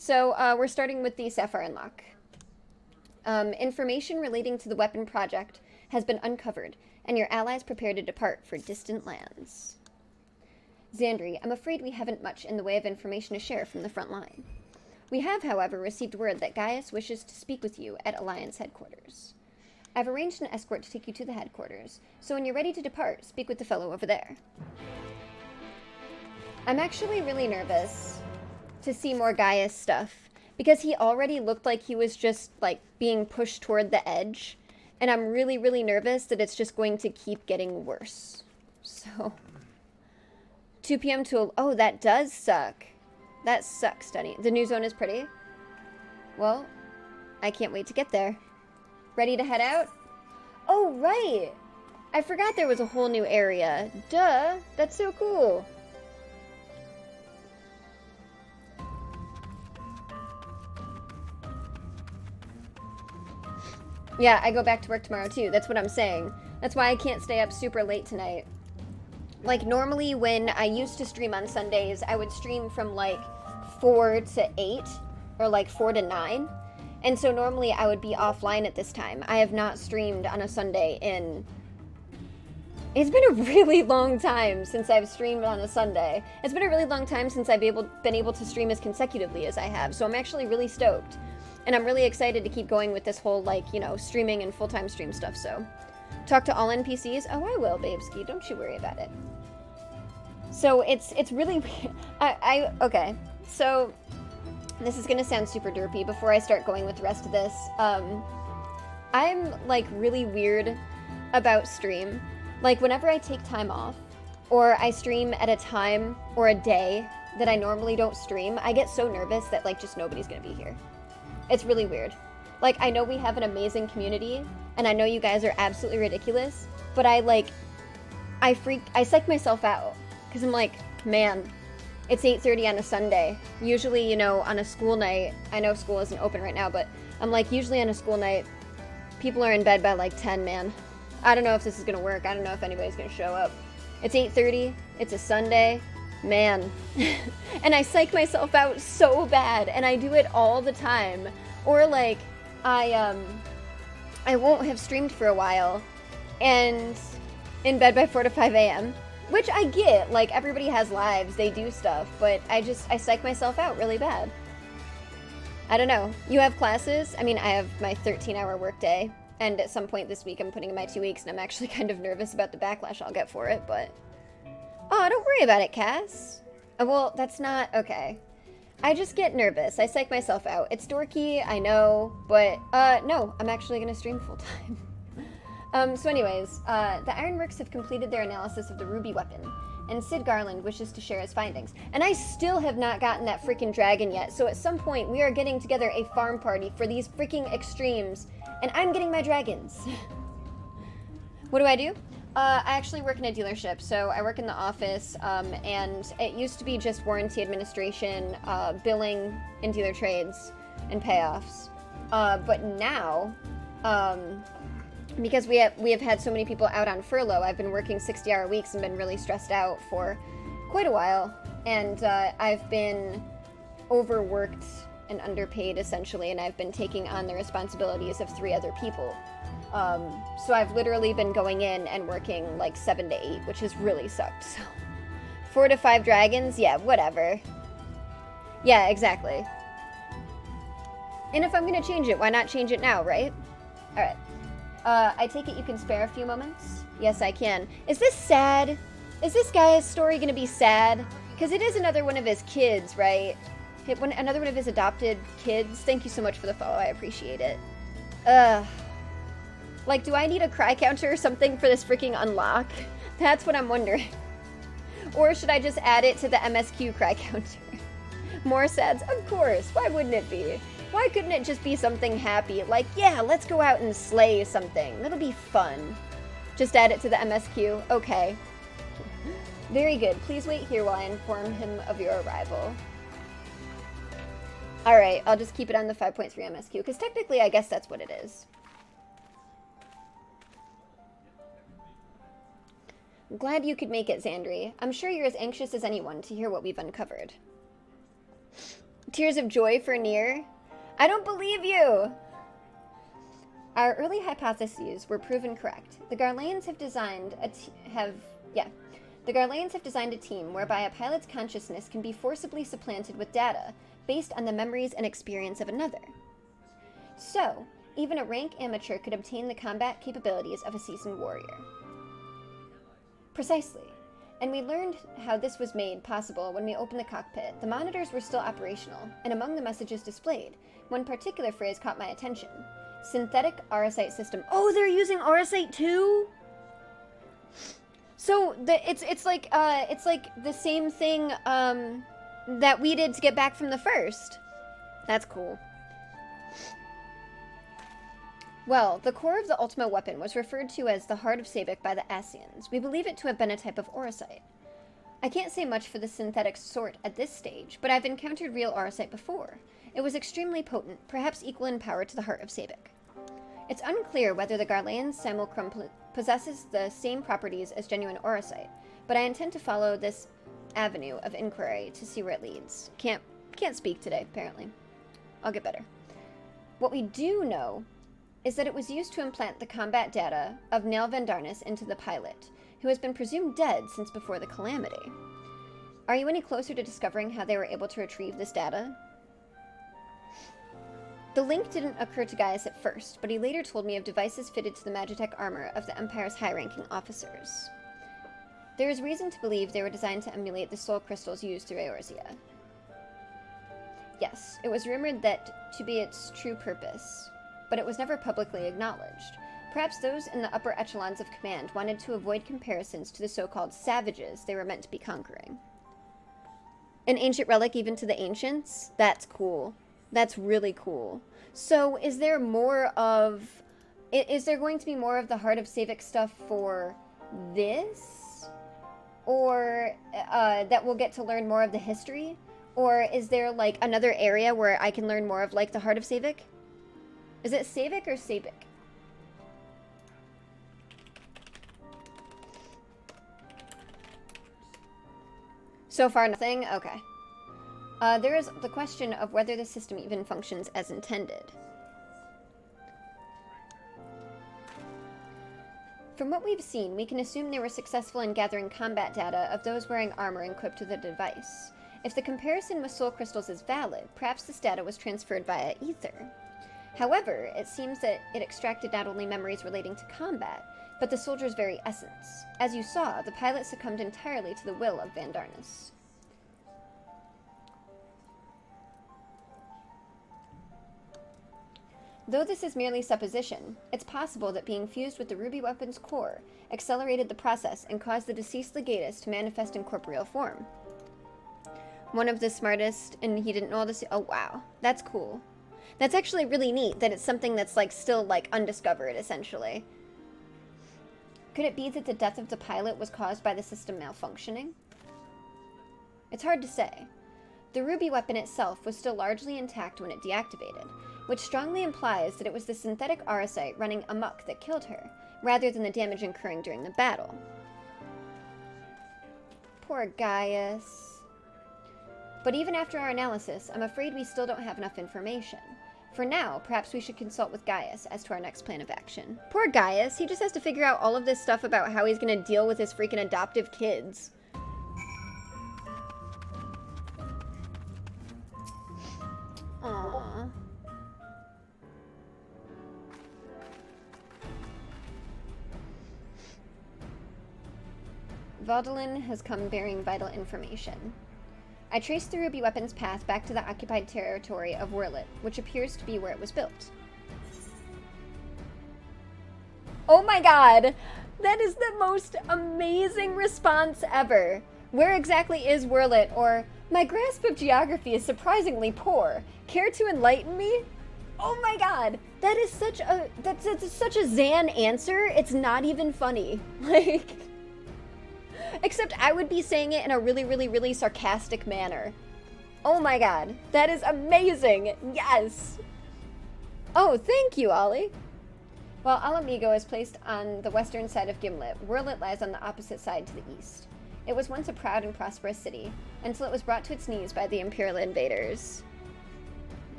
So we're starting with the Sapphire unlock. Information relating to the weapon project has been uncovered, and your allies prepare to depart for distant lands. Xandri, I'm afraid we haven't much in the way of information to share from the front line. We have, however, received word that Gaius wishes to speak with you at Alliance headquarters. I've arranged an escort to take you to the headquarters, so when you're ready to depart, speak with the fellow over there. I'm actually really nervous to see more Gaius stuff, because he already looked like he was just, like, being pushed toward the edge, and I'm really, really nervous that it's just going to keep getting worse. So, 2 p.m. to... Oh, that does suck. That sucks, Dunny. The new zone is pretty. Well, I can't wait to get there. Ready to head out? Oh, right! I forgot there was a whole new area. Duh! That's so cool. Yeah, I go back to work tomorrow too. That's what I'm saying. That's why I can't stay up super late tonight. Like, normally when I used to stream on Sundays, I would stream from like 4 to 8 or like 4 to 9. And so normally I would be offline at this time. I have not streamed on a Sunday in... It's been a really long time since I've streamed on a Sunday. It's been a really long time since I've been able to stream as consecutively as I have. So I'm actually really stoked. And I'm really excited to keep going with this whole, like, you know, streaming and full-time stream stuff, so. Talk to all NPCs? Oh, I will, Babeski. Don't you worry about it. So, it's really weird. Okay. So, this is gonna sound super derpy before I start going with the rest of this. I'm, like, really weird about stream. Like, whenever I take time off, or I stream at a time or a day that I normally don't stream, I get so nervous that, like, just nobody's gonna be here. It's really weird. Like, I know we have an amazing community, and I know you guys are absolutely ridiculous, but I psych myself out. Because I'm like, man, it's 8:30 on a Sunday. Usually, you know, on a school night, I know school isn't open right now, but I'm like, usually on a school night, people are in bed by like 10, man. I don't know if this is gonna work. I don't know if anybody's gonna show up. It's 8:30, it's a Sunday. Man. And I psych myself out so bad, and I do it all the time. Or like, I won't have streamed for a while, and in bed by 4 to 5 a.m., which I get, like, everybody has lives, they do stuff, but I psych myself out really bad. I don't know. You have classes? I mean, I have my 13-hour workday, and at some point this week I'm putting in my 2 weeks, and I'm actually kind of nervous about the backlash I'll get for it, but... Oh, don't worry about it, Cass. Oh, well, that's not... Okay. I just get nervous. I psych myself out. It's dorky, I know, but, no, I'm actually gonna stream full-time. So anyways, the Ironworks have completed their analysis of the Ruby weapon, and Sid Garland wishes to share his findings. And I still have not gotten that freaking dragon yet, so at some point we are getting together a farm party for these freaking extremes, and I'm getting my dragons. What do? I actually work in a dealership, so I work in the office, and it used to be just warranty administration, billing, and dealer trades, and payoffs. But now, because we have had so many people out on furlough, I've been working 60-hour weeks and been really stressed out for quite a while, and I've been overworked and underpaid, essentially, and I've been taking on the responsibilities of 3 other people. So I've literally been going in and working like 7 to 8, which has really sucked. So 4 to 5 dragons, yeah, whatever. Yeah, exactly. And if I'm gonna change it, why not change it now, right? Alright. I take it you can spare a few moments? Yes, I can. Is this sad? Is this guy's story gonna be sad? Because it is another one of his kids, right? Another one of his adopted kids. Thank you so much for the follow, I appreciate it. Like, do I need a cry counter or something for this freaking unlock? That's what I'm wondering. Or should I just add it to the MSQ cry counter? More sads? Of course. Why wouldn't it be? Why couldn't it just be something happy? Like, yeah, let's go out and slay something. That'll be fun. Just add it to the MSQ? Okay. Very good. Please wait here while I inform him of your arrival. Alright, I'll just keep it on the 5.3 MSQ, because technically I guess that's what it is. Glad you could make it, Xandri. I'm sure you're as anxious as anyone to hear what we've uncovered. Tears of joy for Nier? I don't believe you! Our early hypotheses were proven correct. The Garleans have designed a team whereby a pilot's consciousness can be forcibly supplanted with data based on the memories and experience of another. So, even a rank amateur could obtain the combat capabilities of a seasoned warrior. Precisely. And we learned how this was made possible when we opened the cockpit. The monitors were still operational, and among the messages displayed, one particular phrase caught my attention. Synthetic Aurosite system. Oh, they're using Aurosite too? So it's like the same thing that we did to get back from the first. That's cool. Well, the core of the Ultima weapon was referred to as the Heart of Sabik by the Asians. We believe it to have been a type of Aurosite. I can't say much for the synthetic sort at this stage, but I've encountered real Aurosite before. It was extremely potent, perhaps equal in power to the Heart of Sabik. It's unclear whether the Garlean's simulacrum possesses the same properties as genuine Aurosite, but I intend to follow this avenue of inquiry to see where it leads. Can't speak today, apparently. I'll get better. What we do know is that it was used to implant the combat data of Nell Vandarnis into the pilot, who has been presumed dead since before the calamity. Are you any closer to discovering how they were able to retrieve this data? The link didn't occur to Gaius at first, but he later told me of devices fitted to the Magitech armor of the Empire's high-ranking officers. There is reason to believe they were designed to emulate the soul crystals used through Eorzea. Yes, it was rumored that to be its true purpose, but it was never publicly acknowledged. Perhaps those in the upper echelons of command wanted to avoid comparisons to the so-called savages they were meant to be conquering. An ancient relic even to the ancients? That's cool. That's really cool. So, is there going to be more of the Heart of Sabik stuff for this? Or, that we'll get to learn more of the history? Or is there, like, another area where I can learn more of, like, the Heart of Sabik? Is it Sabik or Sabik? So far, nothing? Okay. There is the question of whether the system even functions as intended. From what we've seen, we can assume they were successful in gathering combat data of those wearing armor equipped with the device. If the comparison with soul crystals is valid, perhaps this data was transferred via ether. However, it seems that it extracted not only memories relating to combat, but the soldier's very essence. As you saw, the pilot succumbed entirely to the will of Vandarnis. Though this is merely supposition, it's possible that being fused with the ruby weapon's core accelerated the process and caused the deceased legatus to manifest in corporeal form. One of the smartest, and he didn't know all this. Oh, wow. That's cool. That's actually really neat that it's something that's, like, still, like, undiscovered, essentially. Could it be that the death of the pilot was caused by the system malfunctioning? It's hard to say. The ruby weapon itself was still largely intact when it deactivated, which strongly implies that it was the synthetic Aurosite running amok that killed her, rather than the damage incurring during the battle. Poor Gaius. But even after our analysis, I'm afraid we still don't have enough information. For now, perhaps we should consult with Gaius as to our next plan of action. Poor Gaius, he just has to figure out all of this stuff about how he's gonna deal with his freaking adoptive kids. Aww. Vaudelin has come bearing vital information. I traced the ruby weapon's path back to the occupied territory of Werlyt, which appears to be where it was built. Oh my god! That is the most amazing response ever! Where exactly is Werlyt? Or, my grasp of geography is surprisingly poor. Care to enlighten me? Oh my god! That is such a Zan answer, it's not even funny. Like... Except I would be saying it in a really, really, really sarcastic manner. Oh my god. That is amazing. Yes. Oh, thank you, Ollie. While Alamigo is placed on the western side of Gimlet, Werlyt lies on the opposite side to the east. It was once a proud and prosperous city, until it was brought to its knees by the Imperial invaders.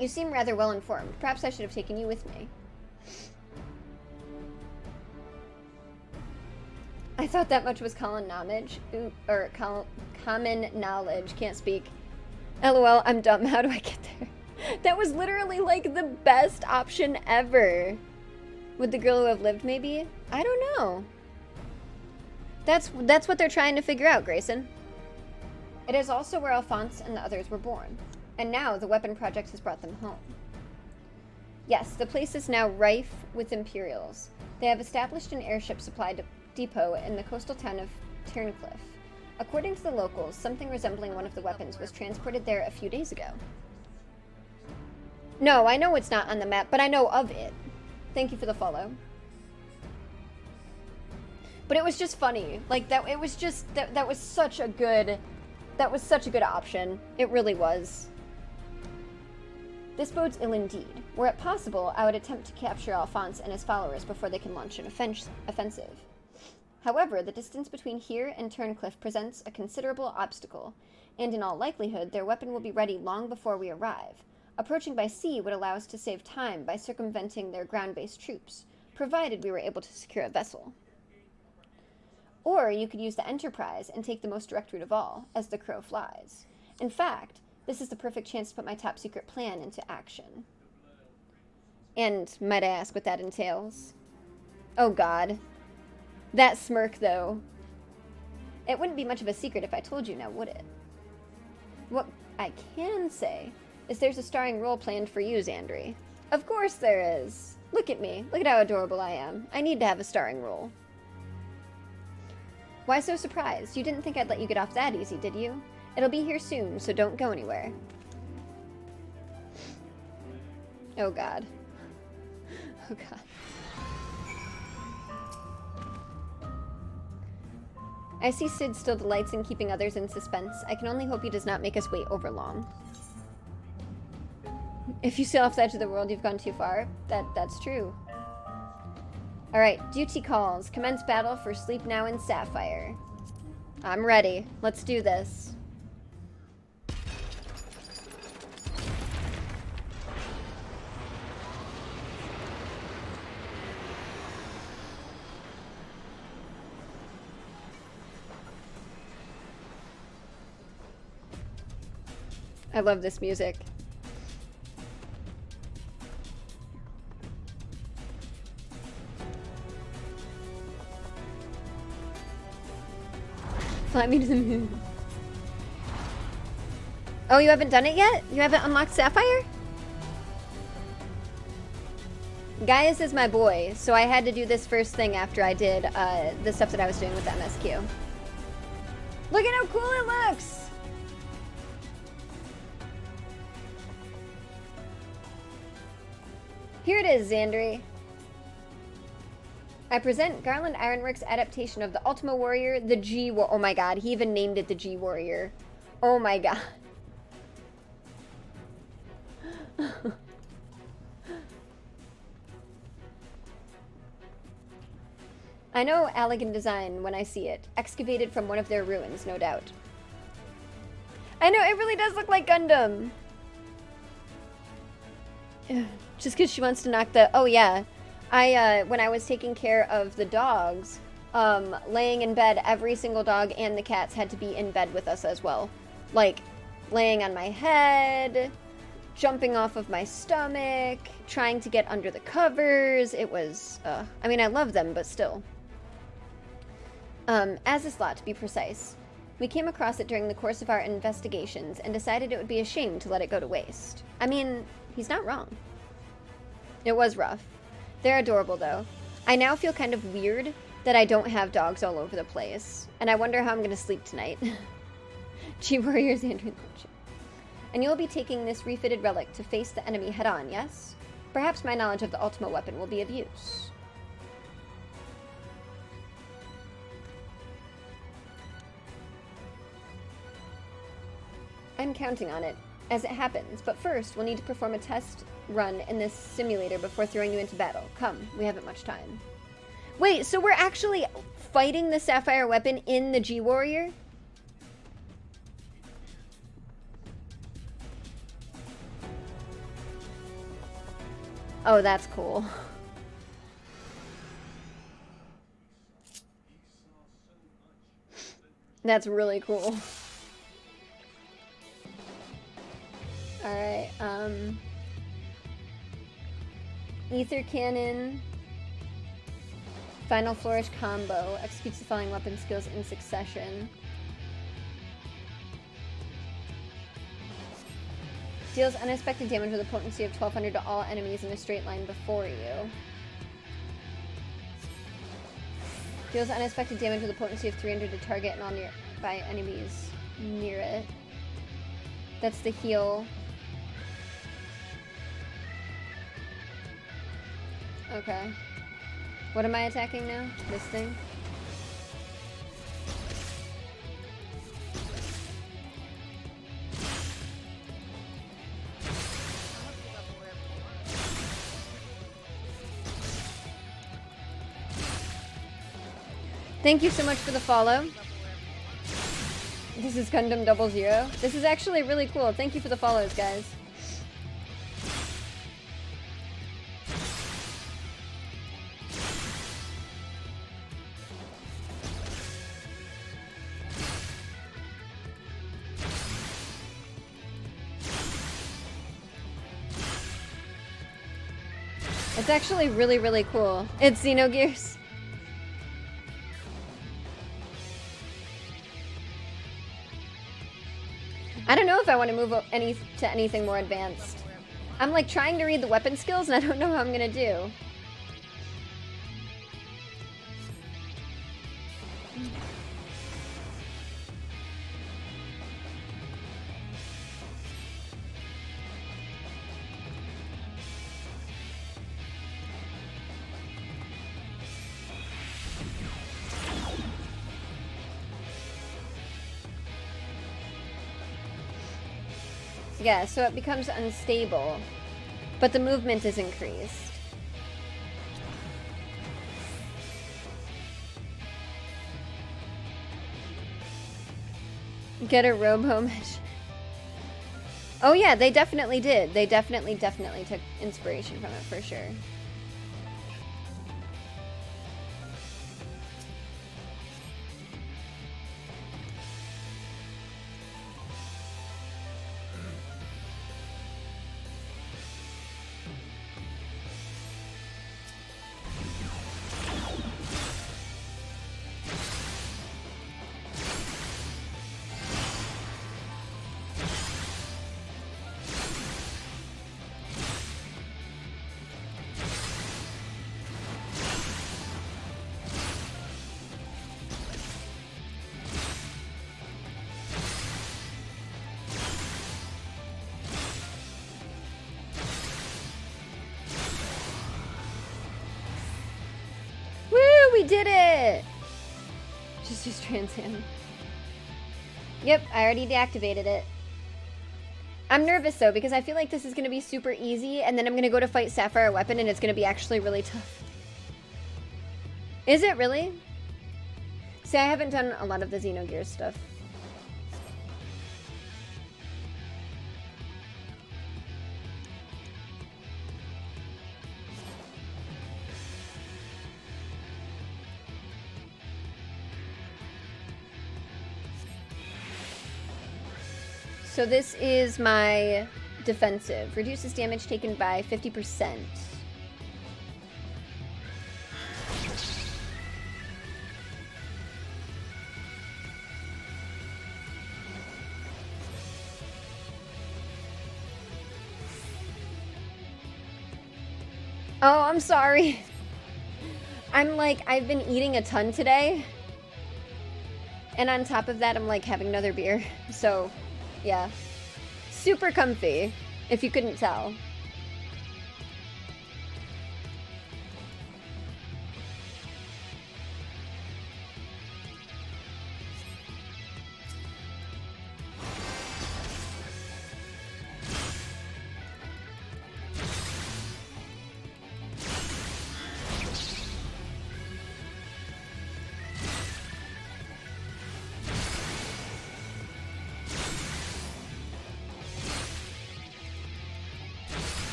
You seem rather well informed. Perhaps I should have taken you with me. I thought that much was common knowledge. Common knowledge. Can't speak. LOL, I'm dumb. How do I get there? That was literally like the best option ever. Would the girl who have lived, maybe? I don't know. That's what they're trying to figure out, Grayson. It is also where Alphonse and the others were born. And now the weapon project has brought them home. Yes, the place is now rife with Imperials. They have established an airship supply depot in the coastal town of Turncliff. According to the locals, something resembling one of the weapons was transported there a few days ago. No, I know it's not on the map, but I know of it. Thank you for the follow. But it was just funny. Like that it was just that was such a good option. It really was. This bodes ill indeed. Were it possible, I would attempt to capture Alphonse and his followers before they can launch an offensive. However, the distance between here and Turncliff presents a considerable obstacle, and in all likelihood, their weapon will be ready long before we arrive. Approaching by sea would allow us to save time by circumventing their ground-based troops, provided we were able to secure a vessel. Or you could use the Enterprise and take the most direct route of all, as the crow flies. In fact, this is the perfect chance to put my top-secret plan into action. And might I ask what that entails? Oh God. That smirk, though. It wouldn't be much of a secret if I told you now, would it? What I can say is there's a starring role planned for you, Xandri. Of course there is. Look at me. Look at how adorable I am. I need to have a starring role. Why so surprised? You didn't think I'd let you get off that easy, did you? It'll be here soon, so don't go anywhere. Oh God. Oh God. I see Sid still delights in keeping others in suspense. I can only hope he does not make us wait over long. If you sail off the edge of the world, you've gone too far. That's true. Alright, duty calls. Commence battle for Sleep Now in Sapphire. I'm ready. Let's do this. I love this music. Fly me to the moon. Oh, you haven't done it yet? You haven't unlocked Sapphire? Gaius is my boy, so I had to do this first thing after I did the stuff that I was doing with the MSQ. Look at how cool it looks! Here it is, Xandri. I present Garland Ironworks' adaptation of the Ultima Warrior, the G Warrior. Oh my God, he even named it the G Warrior. Oh my God. I know elegant design when I see it. Excavated from one of their ruins, no doubt. I know, it really does look like Gundam. Just because she wants to knock the... Oh, yeah. When I was taking care of the dogs, laying in bed, every single dog and the cats had to be in bed with us as well. Like, laying on my head, jumping off of my stomach, trying to get under the covers. It was, I mean, I love them, but still. As is lot, to be precise. We came across it during the course of our investigations and decided it would be a shame to let it go to waste. I mean, he's not wrong. It was rough. They're adorable, though. I now feel kind of weird that I don't have dogs all over the place, and I wonder how I'm going to sleep tonight. G-Warriors, Andrew. And you'll be taking this refitted relic to face the enemy head-on, yes? Perhaps my knowledge of the Ultima weapon will be of use. I'm counting on it, as it happens, but first we'll need to perform a test run in this simulator before throwing you into battle. Come, we haven't much time. Wait, so we're actually fighting the Sapphire weapon in the G-Warrior? Oh, that's cool. That's really cool. Alright, Ether Cannon. Final Flourish combo. Executes the following weapon skills in succession. Deals unexpected damage with a potency of 1200 to all enemies in a straight line before you. Deals unexpected damage with a potency of 300 to target and all nearby enemies near it. That's the heal. Okay. What am I attacking now? This thing? Thank you so much for the follow. This is Gundam 00. This is actually really cool. Thank you for the follows, guys. It's actually really, really cool. It's Xenogears. I don't know if I want to move to anything more advanced. I'm like trying to read the weapon skills and I don't know how I'm gonna do. Yeah, so it becomes unstable, but the movement is increased. Get a robe homage. Oh yeah, they definitely did. They definitely took inspiration from it for sure. We did it! Just use Transam. Yep, I already deactivated it. I'm nervous though, because I feel like this is going to be super easy, and then I'm going to go to fight Sapphire weapon, and it's going to be actually really tough. Is it really? See, I haven't done a lot of the Xenogears stuff. So this is my defensive. Reduces damage taken by 50%. Oh, I'm sorry. I'm like, I've been eating a ton today. And on top of that, I'm like having another beer. So... yeah. Super comfy, if you couldn't tell.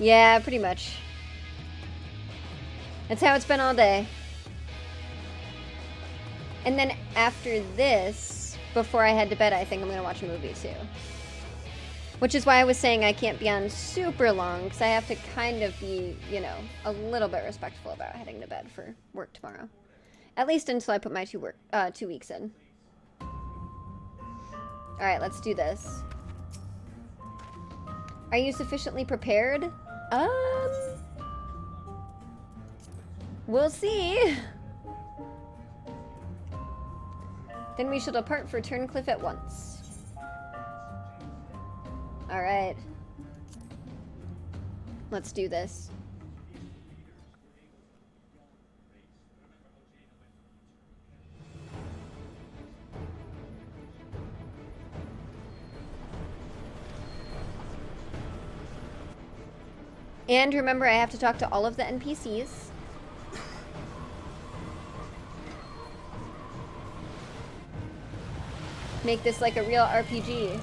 Yeah, pretty much. That's how it's been all day. And then after this, before I head to bed, I think I'm gonna watch a movie too. Which is why I was saying I can't be on super long, because I have to kind of be, you know, a little bit respectful about heading to bed for work tomorrow. At least until I put my 2 weeks in. Alright, let's do this. Are you sufficiently prepared? We'll see. Then we shall depart for Turncliff at once. Alright. Let's do this. And remember, I have to talk to all of the NPCs. Make this like a real RPG.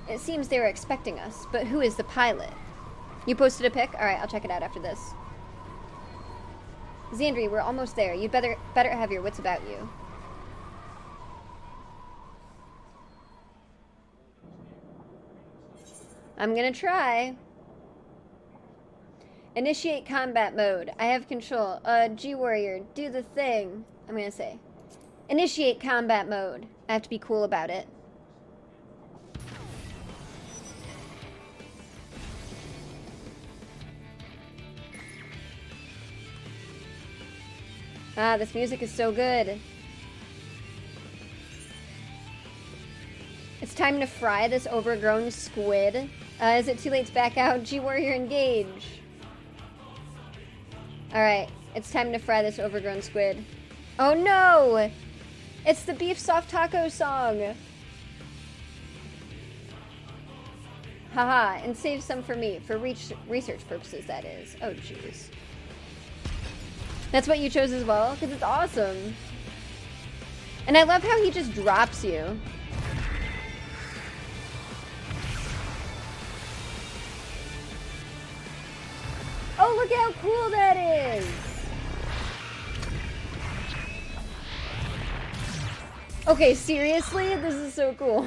It seems they were expecting us, but who is the pilot? You posted a pic? Alright, I'll check it out after this. Xandri, we're almost there. You'd better have your wits about you. I'm gonna try. Initiate combat mode. I have control. G-Warrior, do the thing. I'm gonna say. Initiate combat mode. I have to be cool about it. Ah, this music is so good. It's time to fry this overgrown squid. Is it too late to back out? G-Warrior, engage. Alright, it's time to fry this overgrown squid. Oh no! It's the beef soft taco song! Haha, and save some for me, for research purposes, that is. Oh jeez. That's what you chose as well? Because it's awesome. And I love how he just drops you. Oh, look how cool that is! Okay, seriously? This is so cool.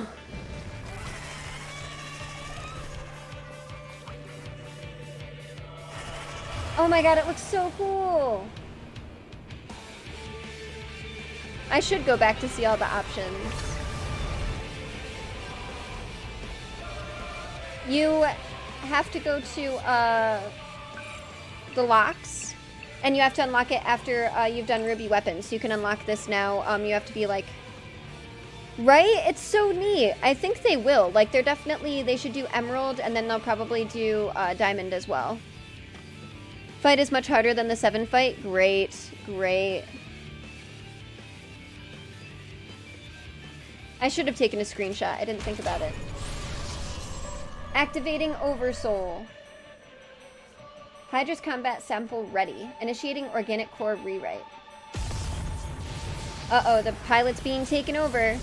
Oh my god, it looks so cool! I should go back to see all the options. You have to go to, the locks, and you have to unlock it after you've done Ruby Weapons. So you can unlock this now. You have to be like, right? It's so neat. I think they will. Like, they should do Emerald, and then they'll probably do Diamond as well. Fight is much harder than the 7 fight. Great, great. I should have taken a screenshot. I didn't think about it. Activating Oversoul. Hydra's combat sample ready. Initiating organic core rewrite. Uh-oh, the pilot's being taken over.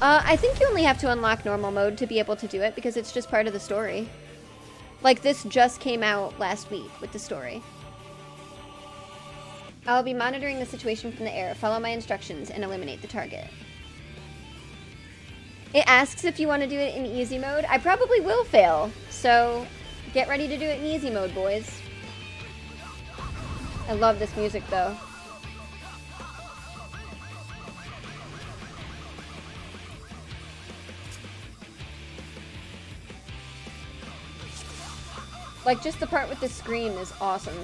I think you only have to unlock normal mode to be able to do it because it's just part of the story. Like, this just came out last week with the story. I'll be monitoring the situation from the air. Follow my instructions and eliminate the target. It asks if you want to do it in easy mode. I probably will fail, so get ready to do it in easy mode, boys. I love this music, though. Like, just the part with the scream is awesome.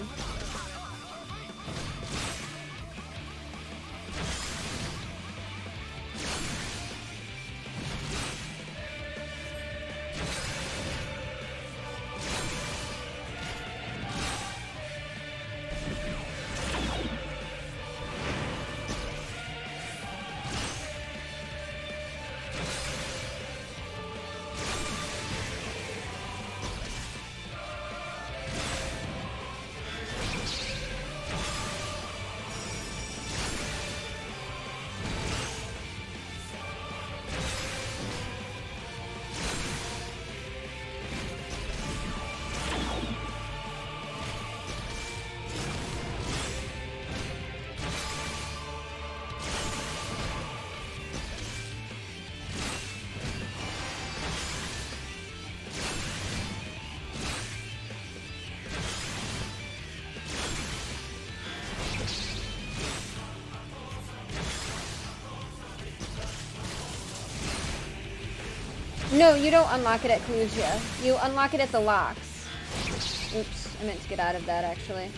No, you don't unlock it at Clusia. You unlock it at the locks. Oops, I meant to get out of that, actually.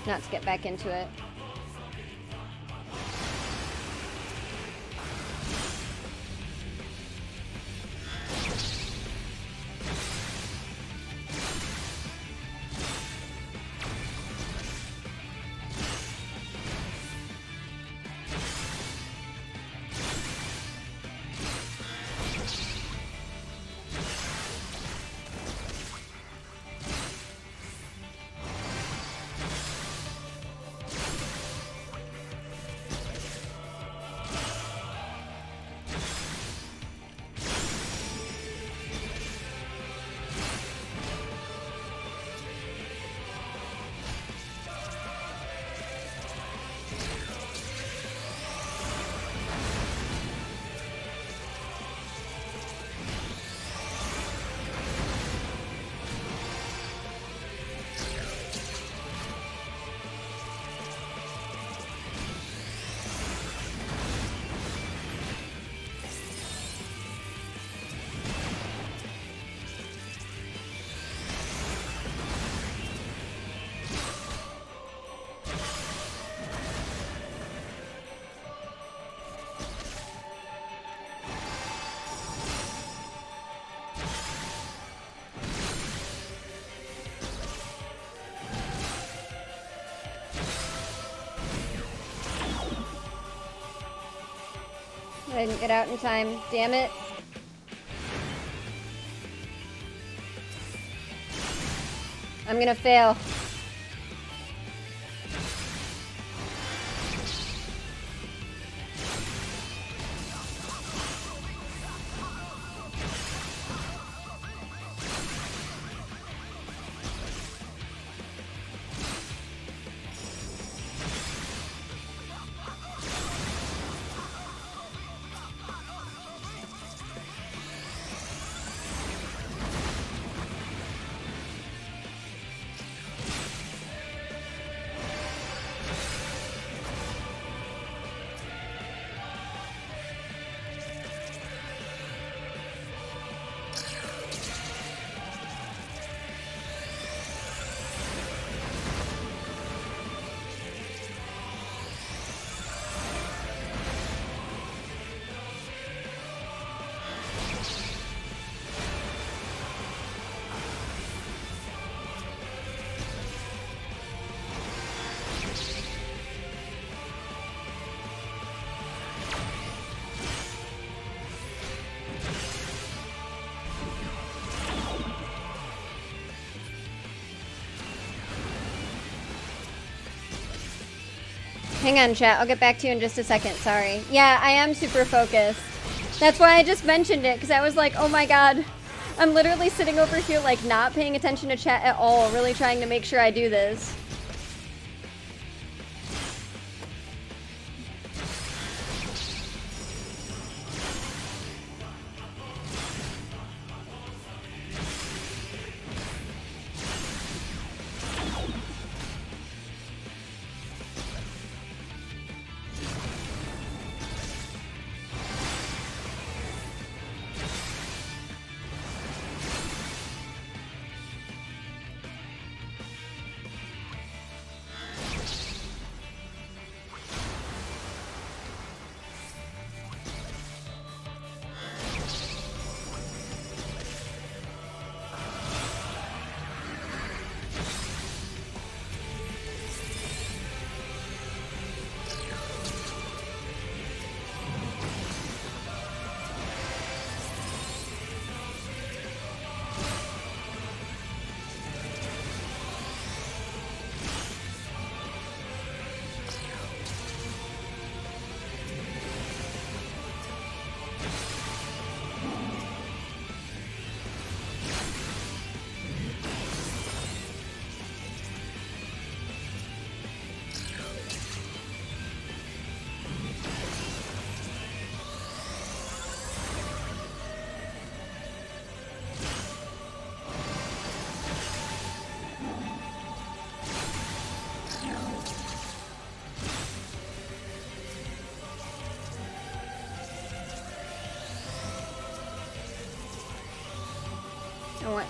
Not to get back into it. I didn't get out in time. Damn it. I'm gonna fail. Hang on, chat. I'll get back to you in just a second. Sorry. Yeah, I am super focused. That's why I just mentioned it, because I was like, oh my god. I'm literally sitting over here, like, not paying attention to chat at all, really trying to make sure I do this.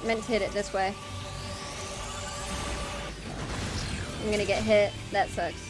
meant to hit it this way. I'm gonna get hit. That sucks.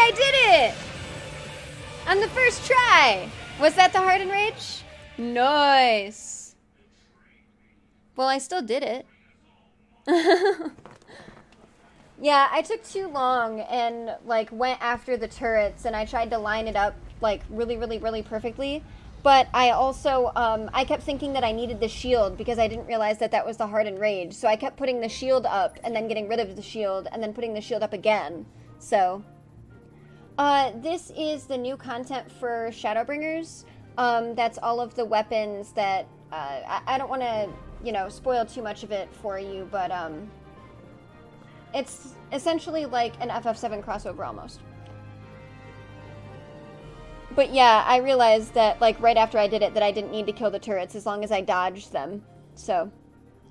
I did it! On the first try! Was that the Hardened Rage? Nice! Well, I still did it. Yeah, I took too long and, like, went after the turrets, and I tried to line it up, like, really perfectly. But I also, I kept thinking that I needed the shield because I didn't realize that that was the Hardened Rage. So I kept putting the shield up and then getting rid of the shield and then putting the shield up again. So... this is the new content for Shadowbringers. That's all of the weapons that, I don't want to, you know, spoil too much of it for you, but, it's essentially like an FF7 crossover almost. But yeah, I realized that, like, right after I did it, that I didn't need to kill the turrets as long as I dodged them. So,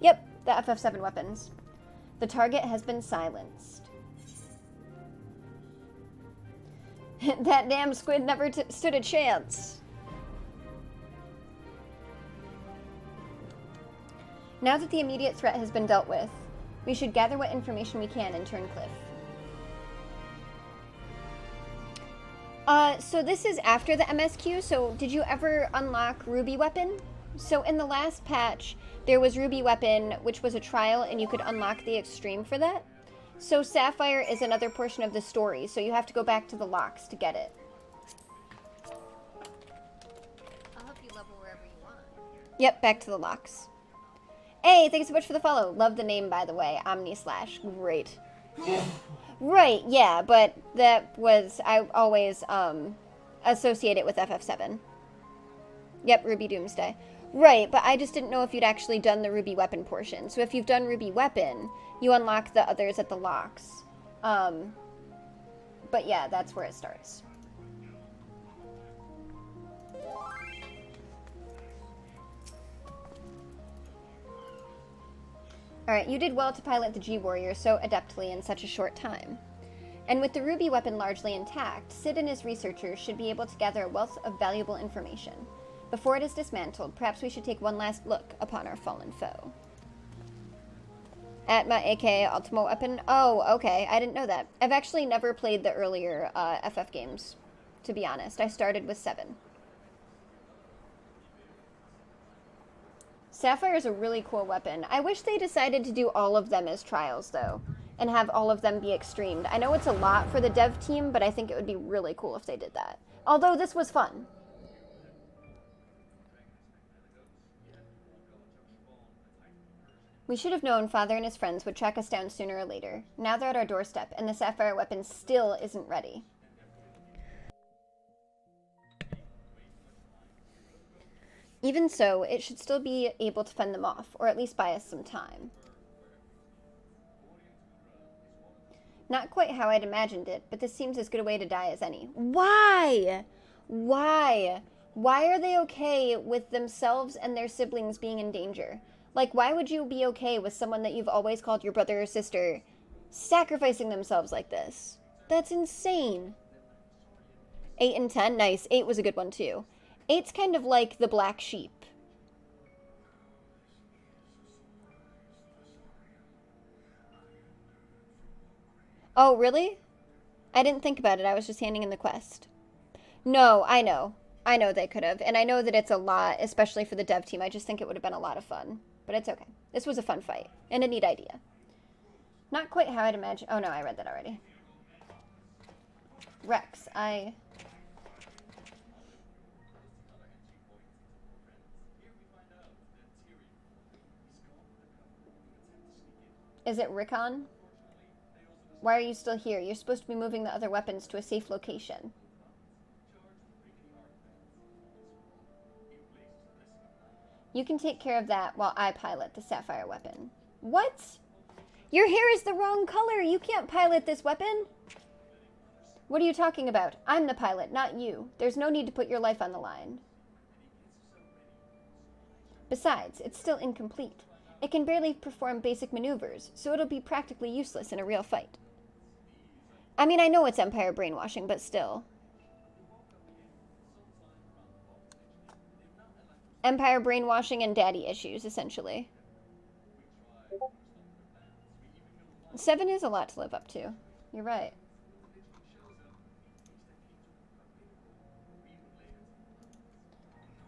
yep, the FF7 weapons. The target has been silenced. That damn squid never stood a chance. Now that the immediate threat has been dealt with, we should gather what information we can in Turncliff. So this is after the MSQ, so did you ever unlock Ruby Weapon? So in the last patch, there was Ruby Weapon, which was a trial, and you could unlock the extreme for that. So Sapphire is another portion of the story, so you have to go back to the locks to get it. I'll help you level wherever you want. Yep, back to the locks. Hey, thanks so much for the follow. Love the name, by the way. Omni/. Great. Right, yeah, but that was... I always associate it with FF7. Yep, Ruby Doomsday. Right, but I just didn't know if you'd actually done the Ruby Weapon portion. So if you've done Ruby Weapon, you unlock the others at the locks. But yeah, that's where it starts. Alright, you did well to pilot the G-Warrior so adeptly in such a short time. And with the Ruby Weapon largely intact, Sid and his researchers should be able to gather a wealth of valuable information. Before it is dismantled, perhaps we should take one last look upon our fallen foe. At my AK Ultimate Weapon? Oh, okay, I didn't know that. I've actually never played the earlier FF games, to be honest. I started with 7. Sapphire is a really cool weapon. I wish they decided to do all of them as trials, though, and have all of them be extremed. I know it's a lot for the dev team, but I think it would be really cool if they did that. Although this was fun. We should have known Father and his friends would track us down sooner or later. Now they're at our doorstep, and the Sapphire weapon still isn't ready. Even so, it should still be able to fend them off, or at least buy us some time. Not quite how I'd imagined it, but this seems as good a way to die as any. Why? Why? Why are they okay with themselves and their siblings being in danger? Like, why would you be okay with someone that you've always called your brother or sister sacrificing themselves like this? That's insane. 8 and 10? Nice. 8 was a good one, too. 8's kind of like the black sheep. Oh, really? I didn't think about it. I was just handing in the quest. No, I know. I know they could have. And I know that it's a lot, especially for the dev team. I just think it would have been a lot of fun. But it's okay. This was a fun fight. And a neat idea. Not quite how I'd imagine. Oh, no, I read that already. Rex, Is it Rickon? Why are you still here? You're supposed to be moving the other weapons to a safe location. You can take care of that while I pilot the Sapphire weapon. What? Your hair is the wrong color. You can't pilot this weapon. What are you talking about? I'm the pilot, not you. There's no need to put your life on the line. Besides, it's still incomplete. It can barely perform basic maneuvers, so it'll be practically useless in a real fight. I mean, I know it's Empire brainwashing, but still. Empire brainwashing and daddy issues, essentially. 7 is a lot to live up to. You're right.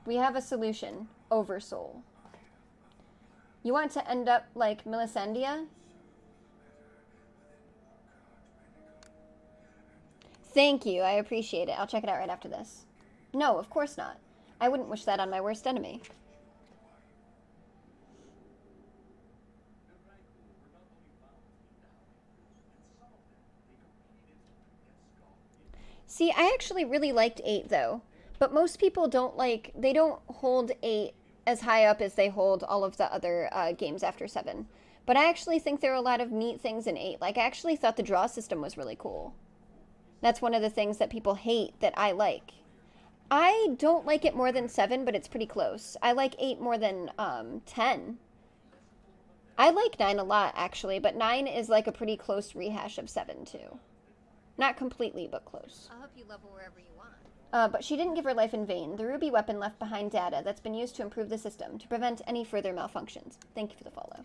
We have a solution. Oversoul. You want to end up like Melisandre? Thank you, I appreciate it. I'll check it out right after this. No, of course not. I wouldn't wish that on my worst enemy. See, I actually really liked 8, though. But most people don't like, they don't hold 8 as high up as they hold all of the other games after 7. But I actually think there are a lot of neat things in 8. Like, I actually thought the draw system was really cool. That's one of the things that people hate that I like. I don't like it more than 7, but it's pretty close. I like 8 more than 10. I like 9 a lot, actually, but 9 is like a pretty close rehash of 7, too. Not completely, but close. I'll help you level wherever you want. But she didn't give her life in vain. The ruby weapon left behind data that's been used to improve the system, to prevent any further malfunctions. Thank you for the follow.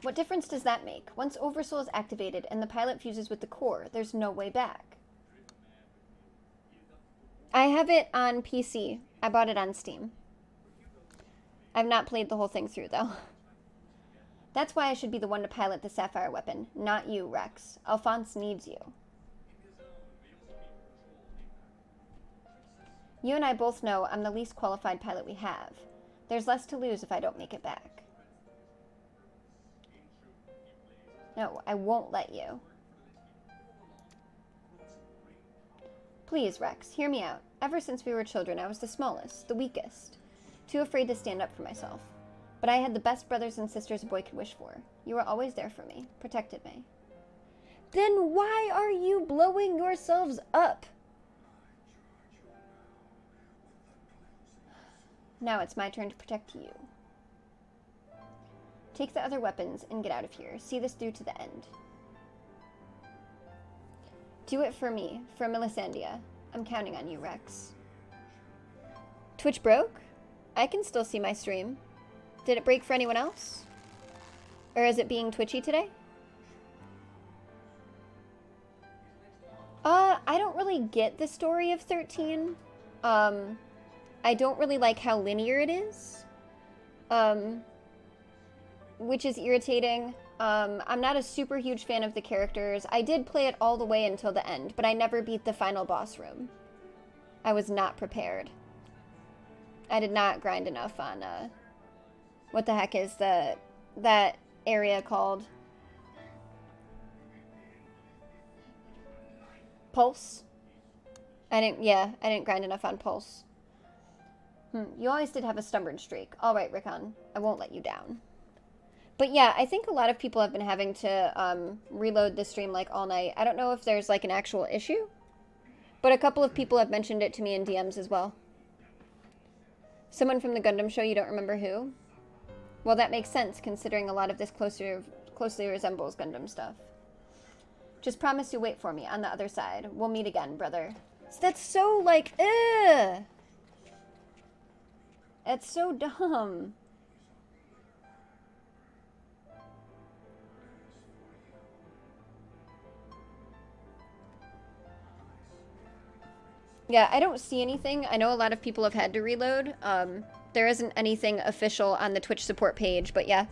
What difference does that make? Once Oversoul is activated and the pilot fuses with the core, there's no way back. I have it on PC. I bought it on Steam. I've not played the whole thing through, though. That's why I should be the one to pilot the Sapphire weapon, not you, Rex. Alphonse needs you. You and I both know I'm the least qualified pilot we have. There's less to lose if I don't make it back. No, I won't let you. Please, Rex, hear me out. Ever since we were children, I was the smallest, the weakest. Too afraid to stand up for myself. But I had the best brothers and sisters a boy could wish for. You were always there for me, protected me. Then why are you blowing yourselves up? Now it's my turn to protect you. Take the other weapons and get out of here. See this through to the end. Do it for me, for Melisandre. I'm counting on you, Rex. Twitch broke? I can still see my stream. Did it break for anyone else? Or is it being twitchy today? I don't really get the story of 13. I don't really like how linear it is. Which is irritating. I'm not a super huge fan of the characters. I did play it all the way until the end, but I never beat the final boss room. I was not prepared. I did not grind enough on, what the heck is that area called? Pulse? I didn't grind enough on Pulse. You always did have a stubborn streak. Alright, Rickon. I won't let you down. But yeah, I think a lot of people have been having to reload the stream like all night. I don't know if there's like an actual issue, but a couple of people have mentioned it to me in DMs as well. Someone from the Gundam show, you don't remember who? Well, that makes sense considering a lot of this closely resembles Gundam stuff. Just promise you'll wait for me on the other side. We'll meet again, brother. So that's so like, ugh. That's so dumb. Yeah, I don't see anything. I know a lot of people have had to reload. There isn't anything official on the Twitch support page, but yeah.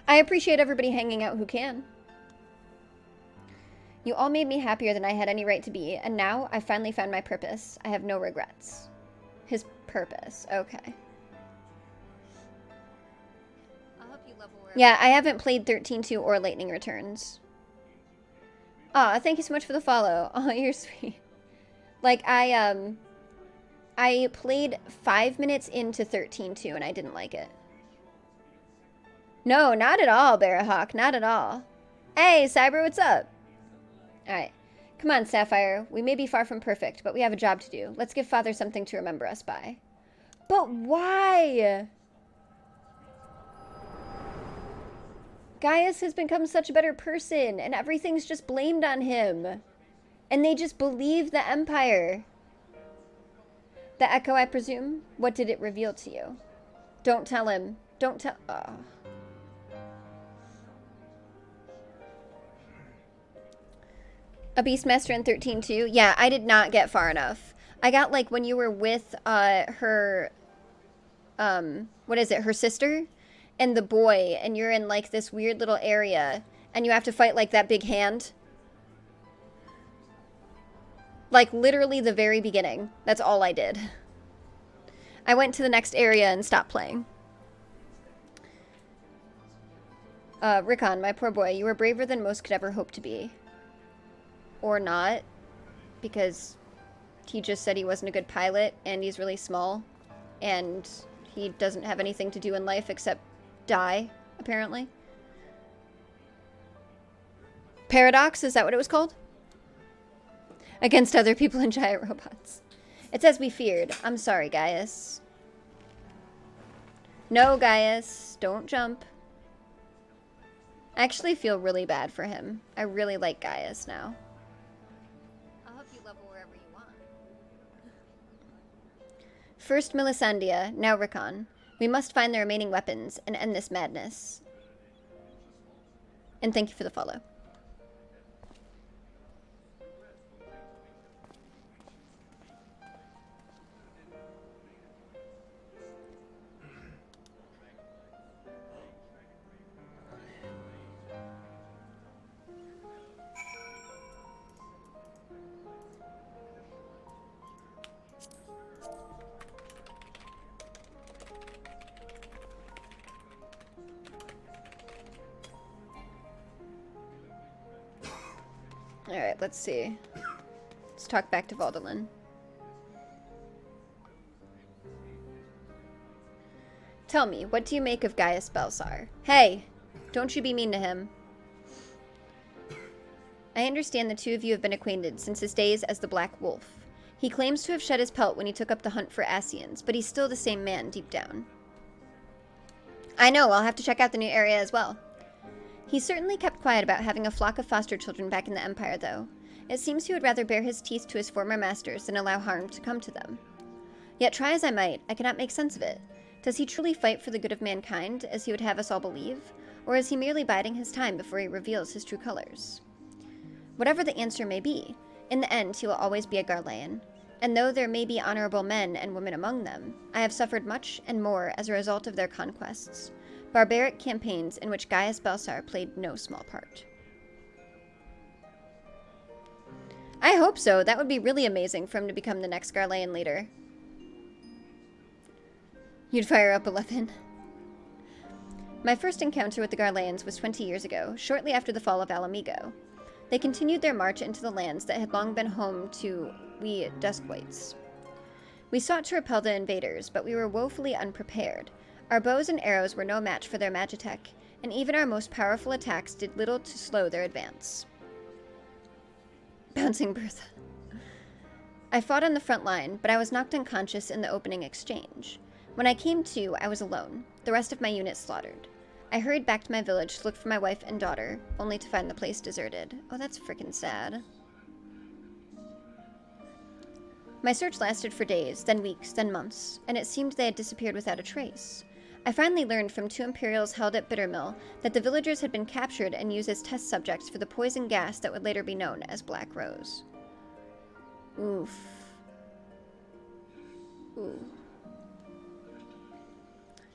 I appreciate everybody hanging out who can. You all made me happier than I had any right to be, and now I've finally found my purpose. I have no regrets. His purpose, okay. I'll help you level wherever. Yeah, I haven't played 13-2 or Lightning Returns. Aw, thank you so much for the follow. Oh, you're sweet. Like, I played 5 minutes into 13-2 and I didn't like it. No, not at all, Barahawk. Not at all. Hey, Cyber, what's up? Alright. Come on, Sapphire. We may be far from perfect, but we have a job to do. Let's give Father something to remember us by. But why? Gaius has become such a better person, and everything's just blamed on him. And they just believe the Empire. The Echo, I presume? What did it reveal to you? Don't tell him. Don't tell... Oh. A Beastmaster in 13-2? Yeah, I did not get far enough. I got, like, when you were with, her... what is it? Her sister? And the boy, and you're in, like, this weird little area, and you have to fight, like, that big hand. Like, literally the very beginning. That's all I did. I went to the next area and stopped playing. Rickon, my poor boy, you were braver than most could ever hope to be. Or not, because he just said he wasn't a good pilot, and he's really small, and he doesn't have anything to do in life except die, apparently. Paradox, is that what it was called? Against other people and giant robots. It's as we feared. I'm sorry, Gaius. No, Gaius, don't jump. I actually feel really bad for him. I really like Gaius now. I'll help you level wherever you want. First Melisandria, now Rickon. We must find the remaining weapons and end this madness. And thank you for the follow. Alright, let's see. Let's talk back to Valdolin. Tell me, what do you make of Gaius Belsar? Hey, don't you be mean to him. I understand the two of you have been acquainted since his days as the Black Wolf. He claims to have shed his pelt when he took up the hunt for Asians, but he's still the same man deep down. I know, I'll have to check out the new area as well. He certainly kept quiet about having a flock of foster children back in the Empire, though. It seems he would rather bare his teeth to his former masters than allow harm to come to them. Yet try as I might, I cannot make sense of it. Does he truly fight for the good of mankind, as he would have us all believe? Or is he merely biding his time before he reveals his true colors? Whatever the answer may be, in the end he will always be a Garlean. And though there may be honorable men and women among them, I have suffered much and more as a result of their conquests. Barbaric campaigns in which Gaius Belsar played no small part. I hope so. That would be really amazing for him to become the next Garlean leader. You'd fire up 11. My first encounter with the Garleans was 20 years ago, shortly after the fall of Alamigo. They continued their march into the lands that had long been home to we Duskwights. We sought to repel the invaders, but we were woefully unprepared. Our bows and arrows were no match for their magitech, and even our most powerful attacks did little to slow their advance. Bouncing Bertha. I fought on the front line, but I was knocked unconscious in the opening exchange. When I came to, I was alone, the rest of my unit slaughtered. I hurried back to my village to look for my wife and daughter, only to find the place deserted. Oh, that's frickin' sad. My search lasted for days, then weeks, then months, and it seemed they had disappeared without a trace. I finally learned from 2 Imperials held at Bittermill that the villagers had been captured and used as test subjects for the poison gas that would later be known as Black Rose. Oof. Ooh.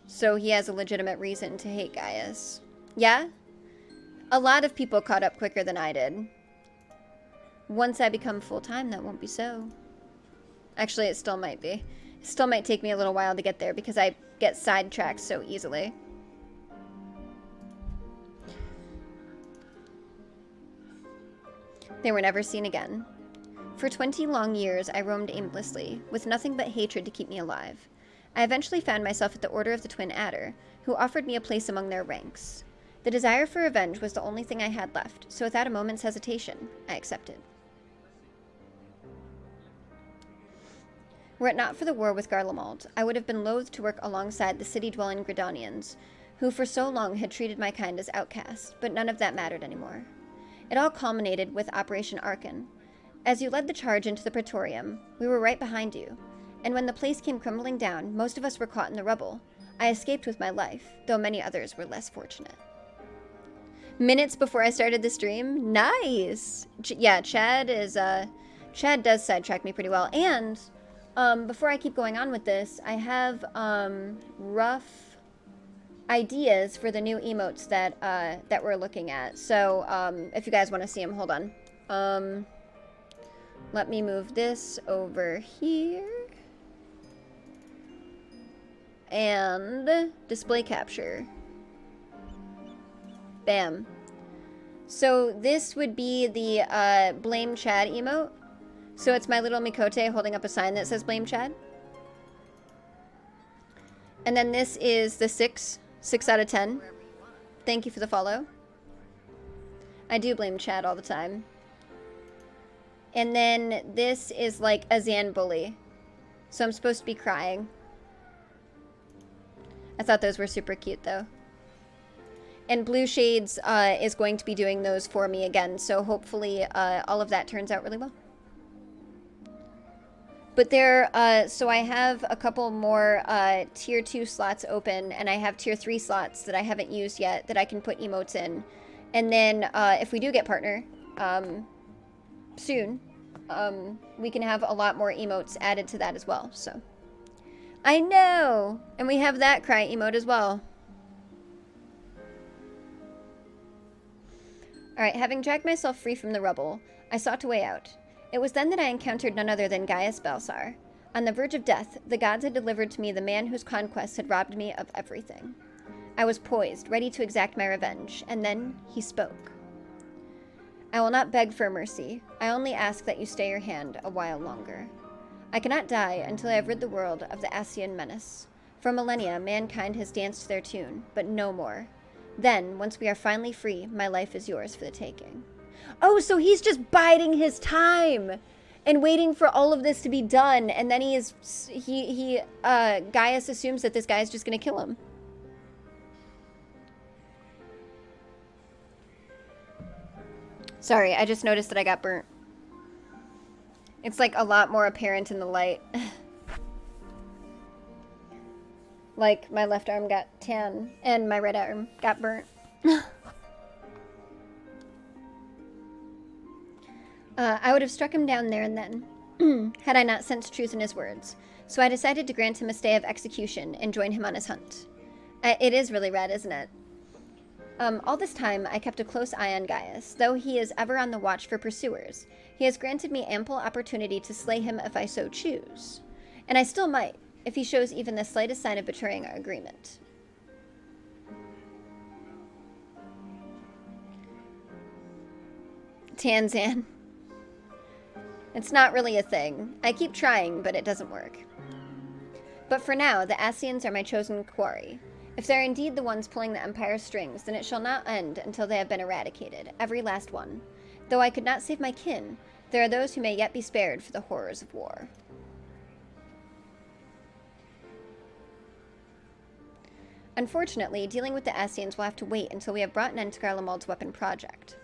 So he has a legitimate reason to hate Gaius. Yeah? A lot of people caught up quicker than I did. Once I become full-time, that won't be so. Actually, it still might be. It still might take me a little while to get there because I get sidetracked so easily. They were never seen again. For 20 long years, I roamed aimlessly, with nothing but hatred to keep me alive. I eventually found myself at the Order of the Twin Adder, who offered me a place among their ranks. The desire for revenge was the only thing I had left, so without a moment's hesitation, I accepted. Were it not for the war with Garlemald, I would have been loath to work alongside the city-dwelling Gridanians, who for so long had treated my kind as outcasts, but none of that mattered anymore. It all culminated with Operation Arkan. As you led the charge into the Praetorium, we were right behind you, and when the place came crumbling down, most of us were caught in the rubble. I escaped with my life, though many others were less fortunate. Minutes before I started the stream? Nice! Yeah, Chad does sidetrack me pretty well. And, before I keep going on with this, I have, rough ideas for the new emotes that we're looking at. So, if you guys want to see them, hold on. Let me move this over here. And display capture. Bam. So this would be the Blame Chad emote. So it's my little Mikote holding up a sign that says Blame Chad. And then this is the 6 out of 10. Thank you for the follow. I do blame Chad all the time. And then this is like a Zan bully. So I'm supposed to be crying. I thought those were super cute though. And Blue Shades is going to be doing those for me again, so hopefully all of that turns out really well. But so I have a couple more tier 2 slots open, and I have tier 3 slots that I haven't used yet that I can put emotes in. And then if we do get partner soon, we can have a lot more emotes added to that as well, so. I know! And we have that cry emote as well. Alright, having dragged myself free from the rubble, I sought a way out. It was then that I encountered none other than Gaius Balsar. On the verge of death, the gods had delivered to me the man whose conquest had robbed me of everything. I was poised, ready to exact my revenge, and then he spoke. I will not beg for mercy. I only ask that you stay your hand a while longer. I cannot die until I have rid the world of the Ascian menace. For millennia, mankind has danced to their tune, but no more. Then, once we are finally free, my life is yours for the taking. Oh, so he's just biding his time and waiting for all of this to be done, and then Gaius assumes that this guy's just gonna kill him. Sorry, I just noticed that I got burnt. It's like a lot more apparent in the light. Like, my left arm got tan, and my right arm got burnt. I would have struck him down there and then, had I not sensed truth in his words. So I decided to grant him a stay of execution and join him on his hunt. It is really red, isn't it? All this time, I kept a close eye on Gaius, though he is ever on the watch for pursuers. He has granted me ample opportunity to slay him if I so choose. And I still might, if he shows even the slightest sign of betraying our agreement. Tanzan. It's not really a thing. I keep trying, but it doesn't work. But for now, the Ascians are my chosen quarry. If they're indeed the ones pulling the Empire's strings, then it shall not end until they have been eradicated, every last one. Though I could not save my kin, there are those who may yet be spared for the horrors of war. Unfortunately, dealing with the Ascians will have to wait until we have brought an end to Garlemald's weapon project.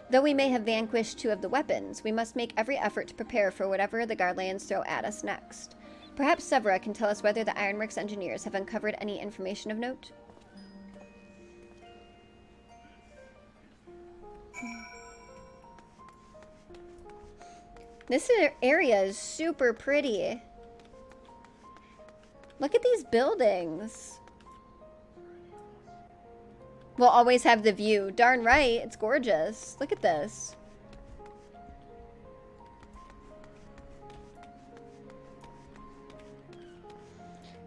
Though we may have vanquished 2 of the weapons, we must make every effort to prepare for whatever the Garleans throw at us next. Perhaps Severa can tell us whether the Ironworks engineers have uncovered any information of note. This area is super pretty. Look at these buildings. We'll always have the view. Darn right, it's gorgeous. Look at this.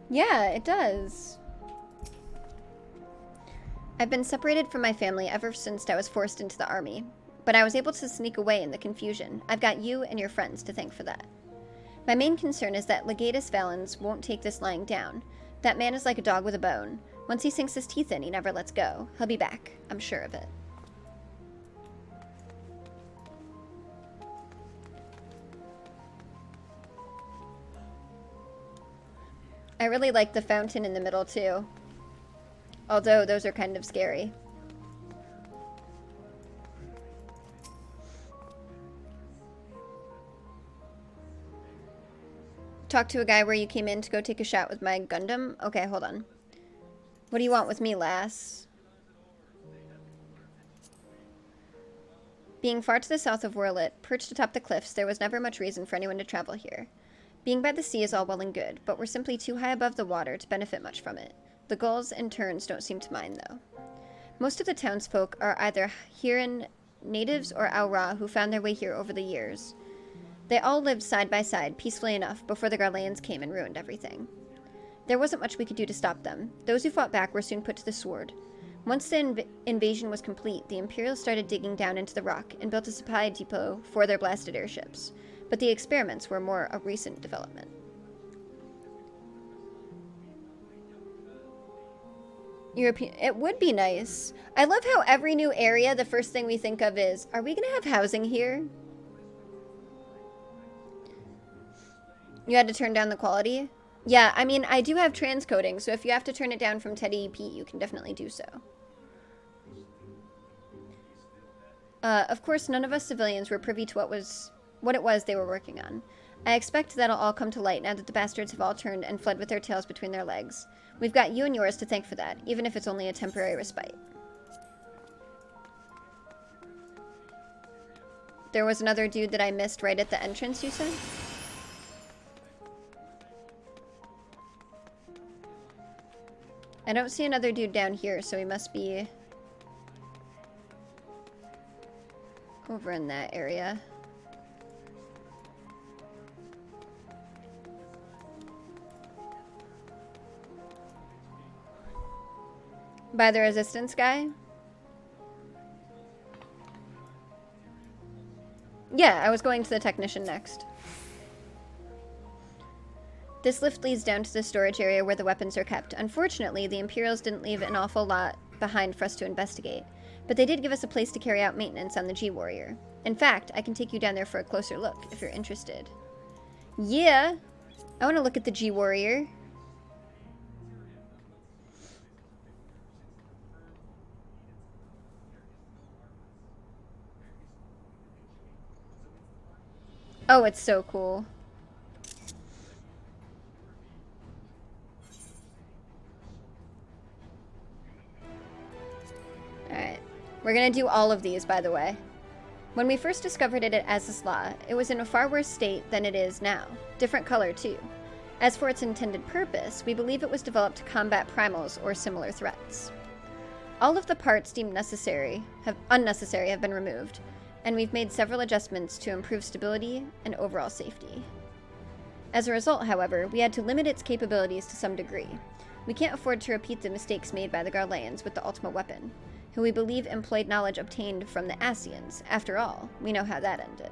Yeah, it does. I've been separated from my family ever since I was forced into the army, but I was able to sneak away in the confusion. I've got you and your friends to thank for that. My main concern is that Legatus Valens won't take this lying down. That man is like a dog with a bone. Once he sinks his teeth in, he never lets go. He'll be back. I'm sure of it. I really like the fountain in the middle, too. Although, those are kind of scary. Talk to a guy where you came in to go take a shot with my Gundam? Okay, hold on. What do you want with me, lass? Being far to the south of Werlyt, perched atop the cliffs, there was never much reason for anyone to travel here. Being by the sea is all well and good, but we're simply too high above the water to benefit much from it. The gulls and terns don't seem to mind, though. Most of the townsfolk are either Huron natives or Aura who found their way here over the years. They all lived side by side, peacefully enough, before the Garleans came and ruined everything. There wasn't much we could do to stop them. Those who fought back were soon put to the sword. Once the invasion was complete, the Imperials started digging down into the rock and built a supply depot for their blasted airships. But the experiments were more a recent development. European, it would be nice. I love how every new area, the first thing we think of is, are we gonna have housing here? You had to turn down the quality? Yeah, I mean, I do have transcoding, so if you have to turn it down from 1080p, you can definitely do so. Of course, none of us civilians were privy to what it was they were working on. I expect that'll all come to light now that the bastards have all turned and fled with their tails between their legs. We've got you and yours to thank for that, even if it's only a temporary respite. There was another dude that I missed right at the entrance, you said? I don't see another dude down here, so he must be over in that area. By the resistance guy? Yeah, I was going to the technician next. This lift leads down to the storage area where the weapons are kept. Unfortunately, the Imperials didn't leave an awful lot behind for us to investigate, but they did give us a place to carry out maintenance on the G-Warrior. In fact, I can take you down there for a closer look, if you're interested. Yeah! I want to look at the G-Warrior. Oh, it's so cool. Alright. We're gonna do all of these, by the way. When we first discovered it at Azazla, it was in a far worse state than it is now. Different color, too. As for its intended purpose, we believe it was developed to combat primals or similar threats. All of the parts deemed unnecessary have been removed, and we've made several adjustments to improve stability and overall safety. As a result, however, we had to limit its capabilities to some degree. We can't afford to repeat the mistakes made by the Garleans with the Ultima weapon, who we believe employed knowledge obtained from the Asians. After all, we know how that ended.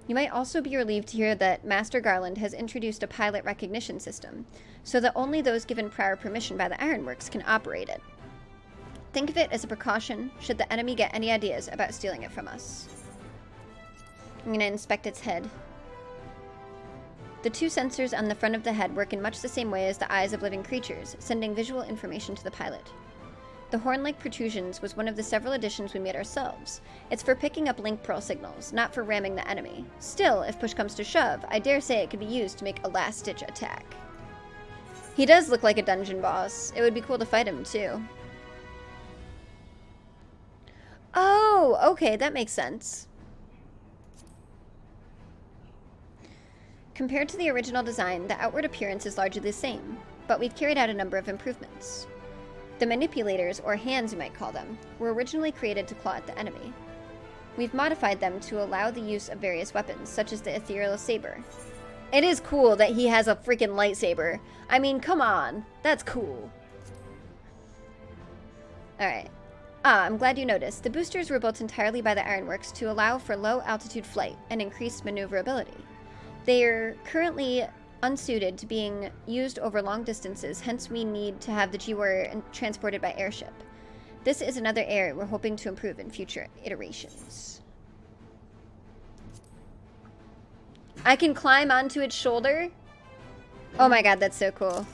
You might also be relieved to hear that Master Garland has introduced a pilot recognition system, so that only those given prior permission by the Ironworks can operate it. Think of it as a precaution should the enemy get any ideas about stealing it from us. I'm going to inspect its head. The two sensors on the front of the head work in much the same way as the eyes of living creatures, sending visual information to the pilot. The horn-like protrusions was one of the several additions we made ourselves. It's for picking up link pearl signals, not for ramming the enemy. Still, if push comes to shove, I dare say it could be used to make a last-ditch attack. He does look like a dungeon boss. It would be cool to fight him, too. Oh, okay, that makes sense. Compared to the original design, the outward appearance is largely the same, but we've carried out a number of improvements. The manipulators, or hands you might call them, were originally created to claw at the enemy. We've modified them to allow the use of various weapons, such as the ethereal saber. It is cool that he has a freaking lightsaber. I mean, come on. That's cool. Alright. Ah, I'm glad you noticed. The boosters were built entirely by the Ironworks to allow for low-altitude flight and increased maneuverability. They are currently unsuited to being used over long distances, hence we need to have the G-Warrior transported by airship. This is another area we're hoping to improve in future iterations. I can climb onto its shoulder? Oh my god, that's so cool.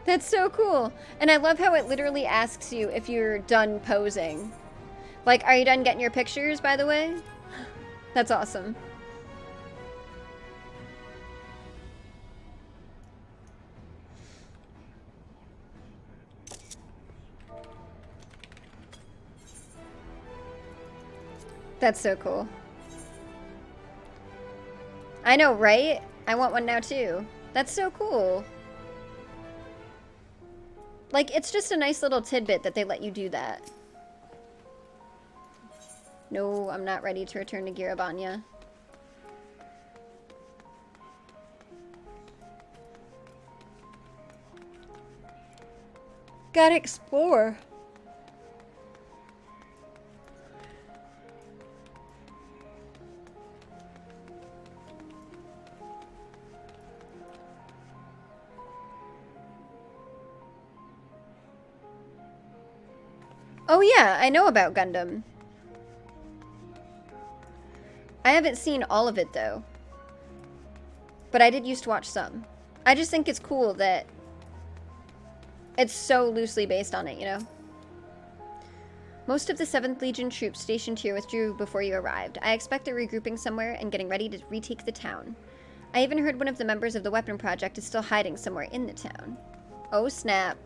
That's so cool. And I love how it literally asks you if you're done posing. Like, are you done getting your pictures, by the way? That's awesome. That's so cool. I know, right? I want one now, too. That's so cool. Like, it's just a nice little tidbit that they let you do that. No, I'm not ready to return to Girabanya. Gotta explore. Oh yeah, I know about Gundam. I haven't seen all of it though. But I did used to watch some. I just think it's cool that it's so loosely based on it, you know? Most of the 7th Legion troops stationed here withdrew before you arrived. I expect they're regrouping somewhere and getting ready to retake the town. I even heard one of the members of the weapon project is still hiding somewhere in the town. Oh snap.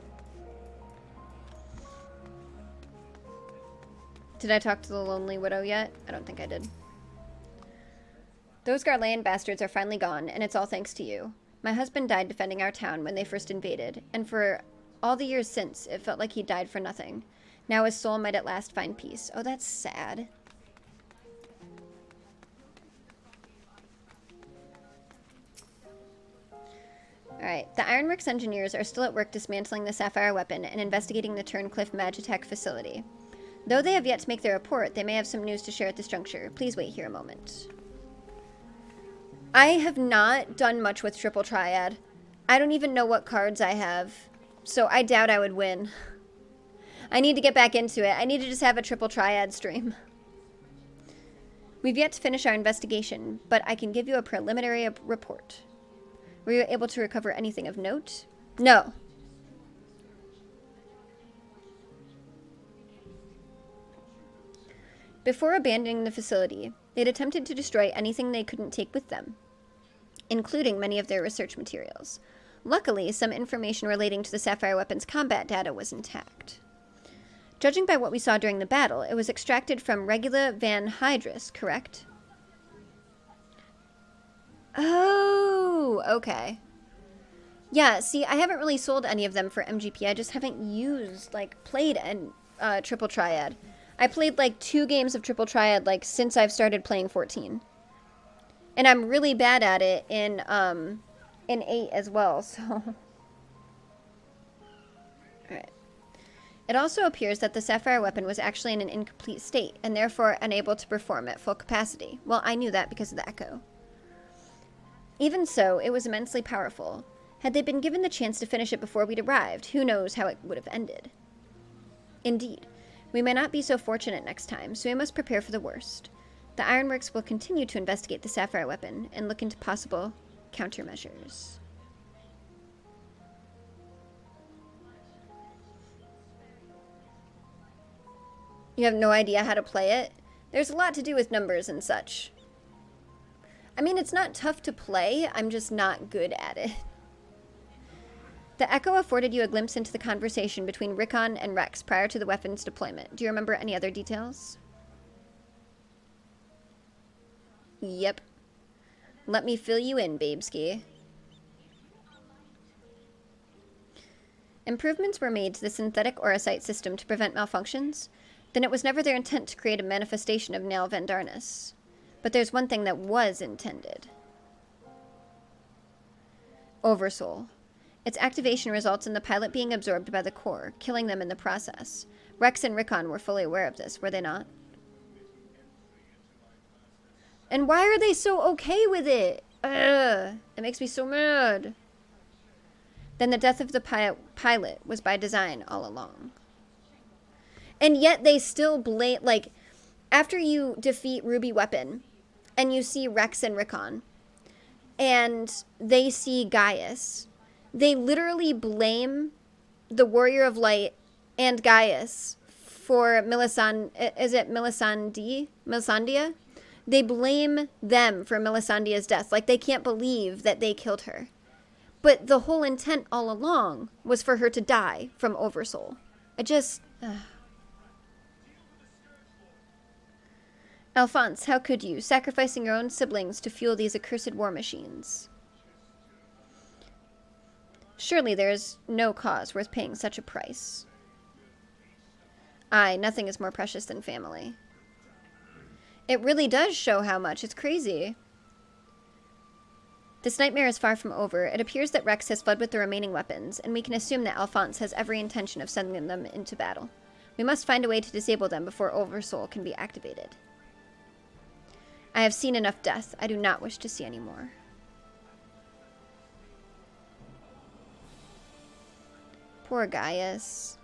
Did I talk to the Lonely Widow yet? I don't think I did. Those Garlean bastards are finally gone, and it's all thanks to you. My husband died defending our town when they first invaded, and for all the years since, it felt like he died for nothing. Now his soul might at last find peace. Oh, that's sad. Alright, the Ironworks engineers are still at work dismantling the Sapphire weapon and investigating the Turncliff Magitech facility. Though they have yet to make their report, they may have some news to share at this juncture. Please wait here a moment. I have not done much with Triple Triad. I don't even know what cards I have, so I doubt I would win. I need to get back into it. I need to just have a Triple Triad stream. We've yet to finish our investigation, but I can give you a preliminary report. Were you able to recover anything of note? No. Before abandoning the facility, they'd attempted to destroy anything they couldn't take with them, including many of their research materials. Luckily, some information relating to the Sapphire weapon's combat data was intact. Judging by what we saw during the battle, it was extracted from Regula Van Hydrus, correct? Oh, okay. Yeah, see, I haven't really sold any of them for MGP. I just haven't used, like, played Triple Triad. I played, like, 2 games of Triple Triad, like, since I've started playing 14. And I'm really bad at it in 8 as well, so... Alright. It also appears that the Sapphire weapon was actually in an incomplete state, and therefore unable to perform at full capacity. Well, I knew that because of the Echo. Even so, it was immensely powerful. Had they been given the chance to finish it before we'd arrived, who knows how it would have ended. Indeed. We may not be so fortunate next time, so we must prepare for the worst. The Ironworks will continue to investigate the Sapphire weapon and look into possible countermeasures. You have no idea how to play it? There's a lot to do with numbers and such. I mean, it's not tough to play, I'm just not good at it. The Echo afforded you a glimpse into the conversation between Rickon and Rex prior to the weapon's deployment. Do you remember any other details? Yep. Let me fill you in, babeski. Improvements were made to the synthetic Orocyte system to prevent malfunctions, then it was never their intent to create a manifestation of Nal Vandarnus. But there's one thing that was intended. Oversoul. Its activation results in the pilot being absorbed by the core, killing them in the process. Rex and Rickon were fully aware of this, were they not? And why are they so okay with it? Ugh, it makes me so mad. Then the death of the pilot was by design all along. And yet they still blame, like, after you defeat Ruby Weapon, and you see Rex and Rickon, and they see Gaius, they literally blame the Warrior of Light and Gaius for Melisandria? They blame them for Melisandria's death. Like, they can't believe that they killed her. But the whole intent all along was for her to die from Oversoul. I just... Alphonse, how could you, sacrificing your own siblings to fuel these accursed war machines? Surely there is no cause worth paying such a price. Aye, nothing is more precious than family. It really does show how much. It's crazy. This nightmare is far from over. It appears that Rex has fled with the remaining weapons, and we can assume that Alphonse has every intention of sending them into battle. We must find a way to disable them before Oversoul can be activated. I have seen enough death. I do not wish to see any more. Poor Gaius.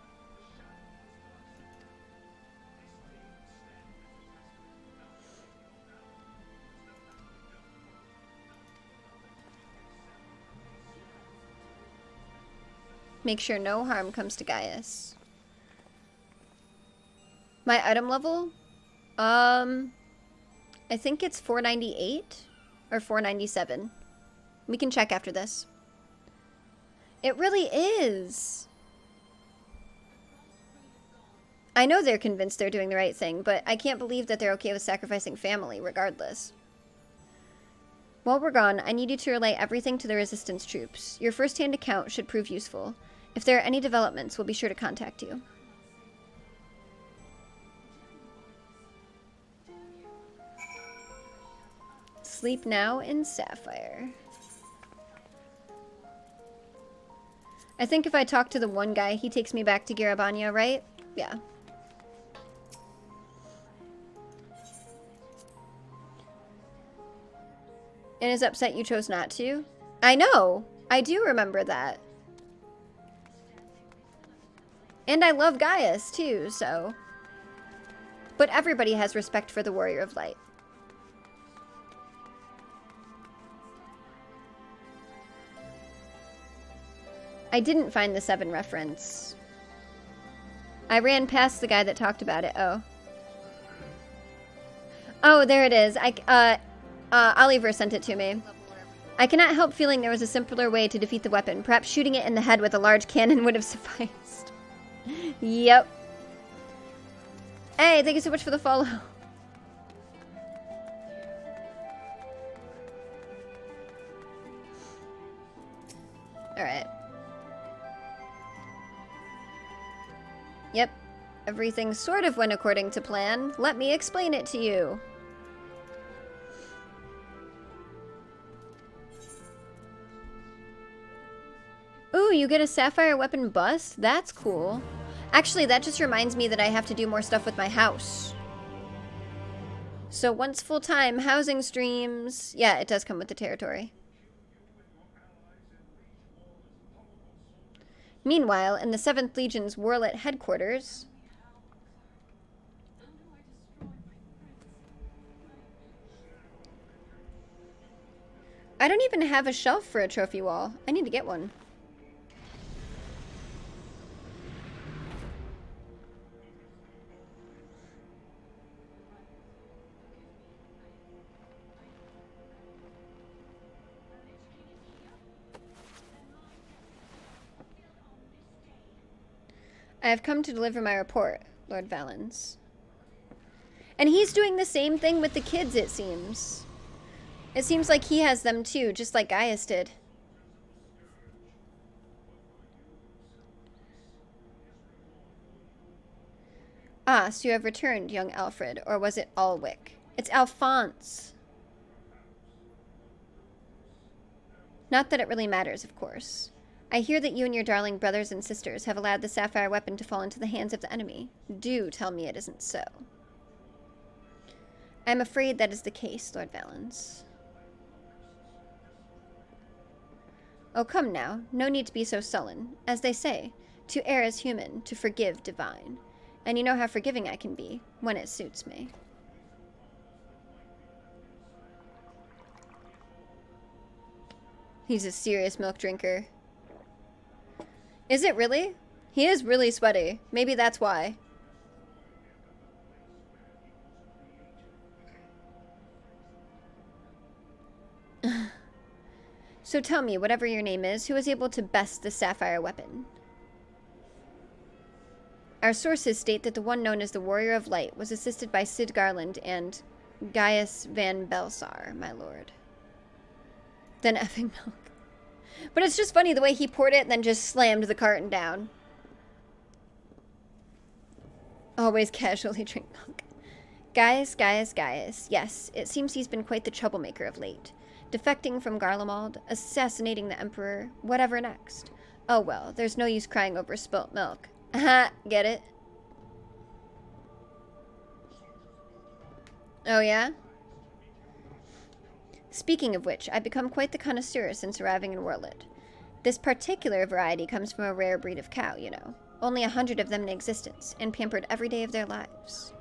Make sure no harm comes to Gaius. My item level? I think it's 498 or 497. We can check after this. It really is. I know they're convinced they're doing the right thing, but I can't believe that they're okay with sacrificing family regardless. While we're gone, I need you to relay everything to the Resistance troops. Your first-hand account should prove useful. If there are any developments, we'll be sure to contact you. Sleep now in Sapphire. I think if I talk to the one guy, he takes me back to Garabania, right? Yeah. And is upset you chose not to? I know! I do remember that. And I love Gaius, too, so... But everybody has respect for the Warrior of Light. I didn't find the 7 reference. I ran past the guy that talked about it. Oh. Oh, there it is. Oliver sent it to me. I cannot help feeling there was a simpler way to defeat the weapon. Perhaps shooting it in the head with a large cannon would have sufficed. Yep. Hey, thank you so much for the follow. Alright. Yep. Everything sort of went according to plan. Let me explain it to you. Ooh, you get a Sapphire weapon bust? That's cool. Actually, that just reminds me that I have to do more stuff with my house. So once full-time housing streams... Yeah, it does come with the territory. Meanwhile, in the 7th Legion's Werlyt headquarters... I don't even have a shelf for a trophy wall. I need to get one. I have come to deliver my report, Lord Valens. And he's doing the same thing with the kids, it seems. It seems like he has them too, just like Gaius did. Ah, so you have returned, young Alfred, or was it Alwick? It's Alphonse. Not that it really matters, of course. I hear that you and your darling brothers and sisters have allowed the Sapphire weapon to fall into the hands of the enemy. Do tell me it isn't so. I'm afraid that is the case, Lord Valens. Oh, come now. No need to be so sullen. As they say, to err is human, to forgive divine. And you know how forgiving I can be, when it suits me. He's a serious milk drinker. Is it really? He is really sweaty. Maybe that's why. So tell me, whatever your name is, who was able to best the Sapphire weapon? Our sources state that the one known as the Warrior of Light was assisted by Sid Garland and Gaius van Belsar, my lord. Then effing milk. But it's just funny the way he poured it and then just slammed the carton down. Always casually drink milk. Gaius. Yes, it seems he's been quite the troublemaker of late. Defecting from Garlemald, assassinating the Emperor, whatever next. Oh well, there's no use crying over spilt milk. Aha, get it? Oh yeah? Speaking of which, I've become quite the connoisseur since arriving in Werlyt. This particular variety comes from a rare breed of cow, you know. Only 100 of them in existence, and pampered every day of their lives.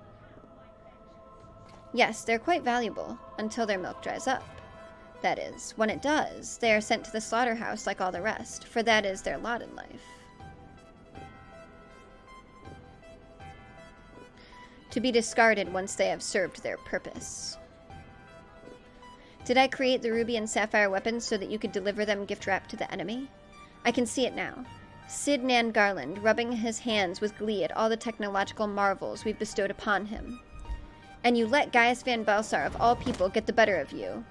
Yes, they're quite valuable, until their milk dries up. That is, when it does, they are sent to the slaughterhouse like all the rest, for that is their lot in life. To be discarded once they have served their purpose. Did I create the ruby and sapphire weapons so that you could deliver them gift-wrapped to the enemy? I can see it now. Sid Nan Garland rubbing his hands with glee at all the technological marvels we've bestowed upon him. And you let Gaius van Belsar, of all people, get the better of you.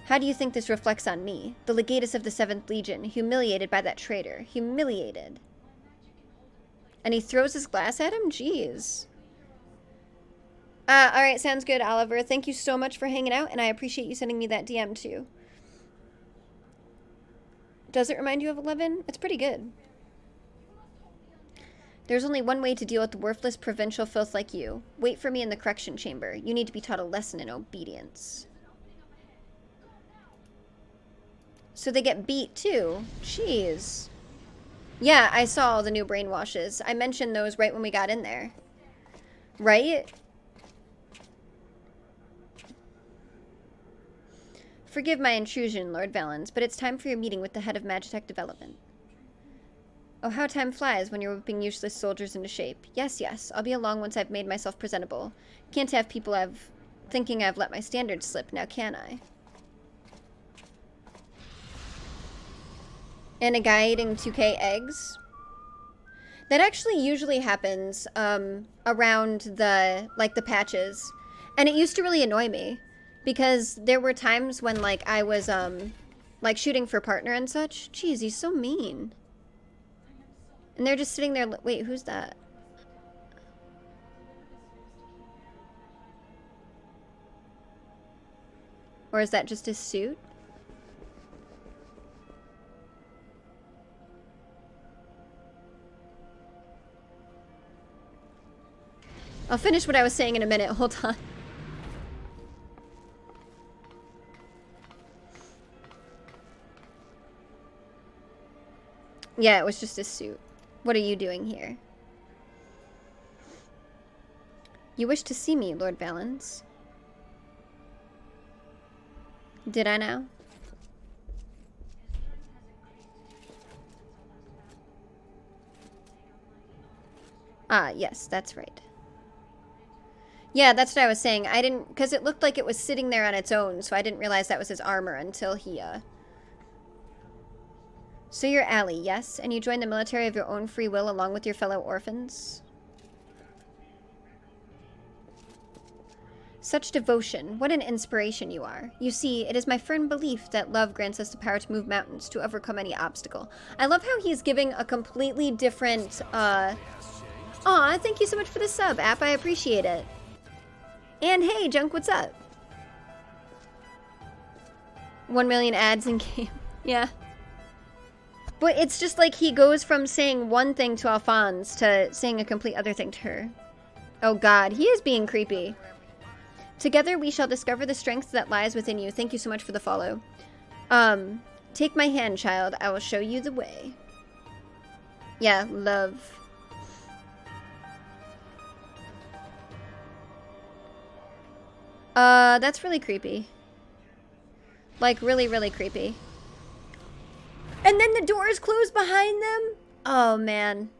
How do you think this reflects on me, the legatus of the 7th Legion, humiliated by that traitor? Humiliated. And he throws his glass at him? Jeez. Alright, sounds good, Oliver. Thank you so much for hanging out, and I appreciate you sending me that DM, too. Does it remind you of 11? It's pretty good. There's only one way to deal with the worthless provincial filth like you. Wait for me in the correction chamber. You need to be taught a lesson in obedience. So they get beat, too. Jeez. Yeah, I saw all the new brainwashes. I mentioned those right when we got in there. Right? Forgive my intrusion, Lord Valens, but it's time for your meeting with the head of Magitech Development. Oh, how time flies when you're whipping useless soldiers into shape. Yes, I'll be along once I've made myself presentable. Can't have people thinking I've let my standards slip, now can I? And a guy eating 2K eggs? That actually usually happens around the patches. And it used to really annoy me. Because there were times when, like, I was, shooting for partner and such. Jeez, he's so mean. And they're just sitting there, wait, who's that? Or is that just his suit? I'll finish what I was saying in a minute, hold on. Yeah, it was just his suit. What are you doing here? You wish to see me, Lord Valens. Did I now? Ah, yes, that's right. Yeah, that's what I was saying. I didn't, because it looked like it was sitting there on its own, so I didn't realize that was his armor until he, So you're Allie, yes? And you joined the military of your own free will along with your fellow orphans? Such devotion. What an inspiration you are. You see, it is my firm belief that love grants us the power to move mountains, to overcome any obstacle. I love how he's giving a completely different, Aw, thank you so much for the sub, app. I appreciate it. And hey, Junk, what's up? 1 million ads in game. Yeah. But it's just like he goes from saying one thing to Alphonse to saying a complete other thing to her. Oh god, he is being creepy. Together we shall discover the strength that lies within you. Thank you so much for the follow. Take my hand, child. I will show you the way. Yeah, love. That's really creepy. Like, really, really creepy. And then the doors close behind them? Oh, man.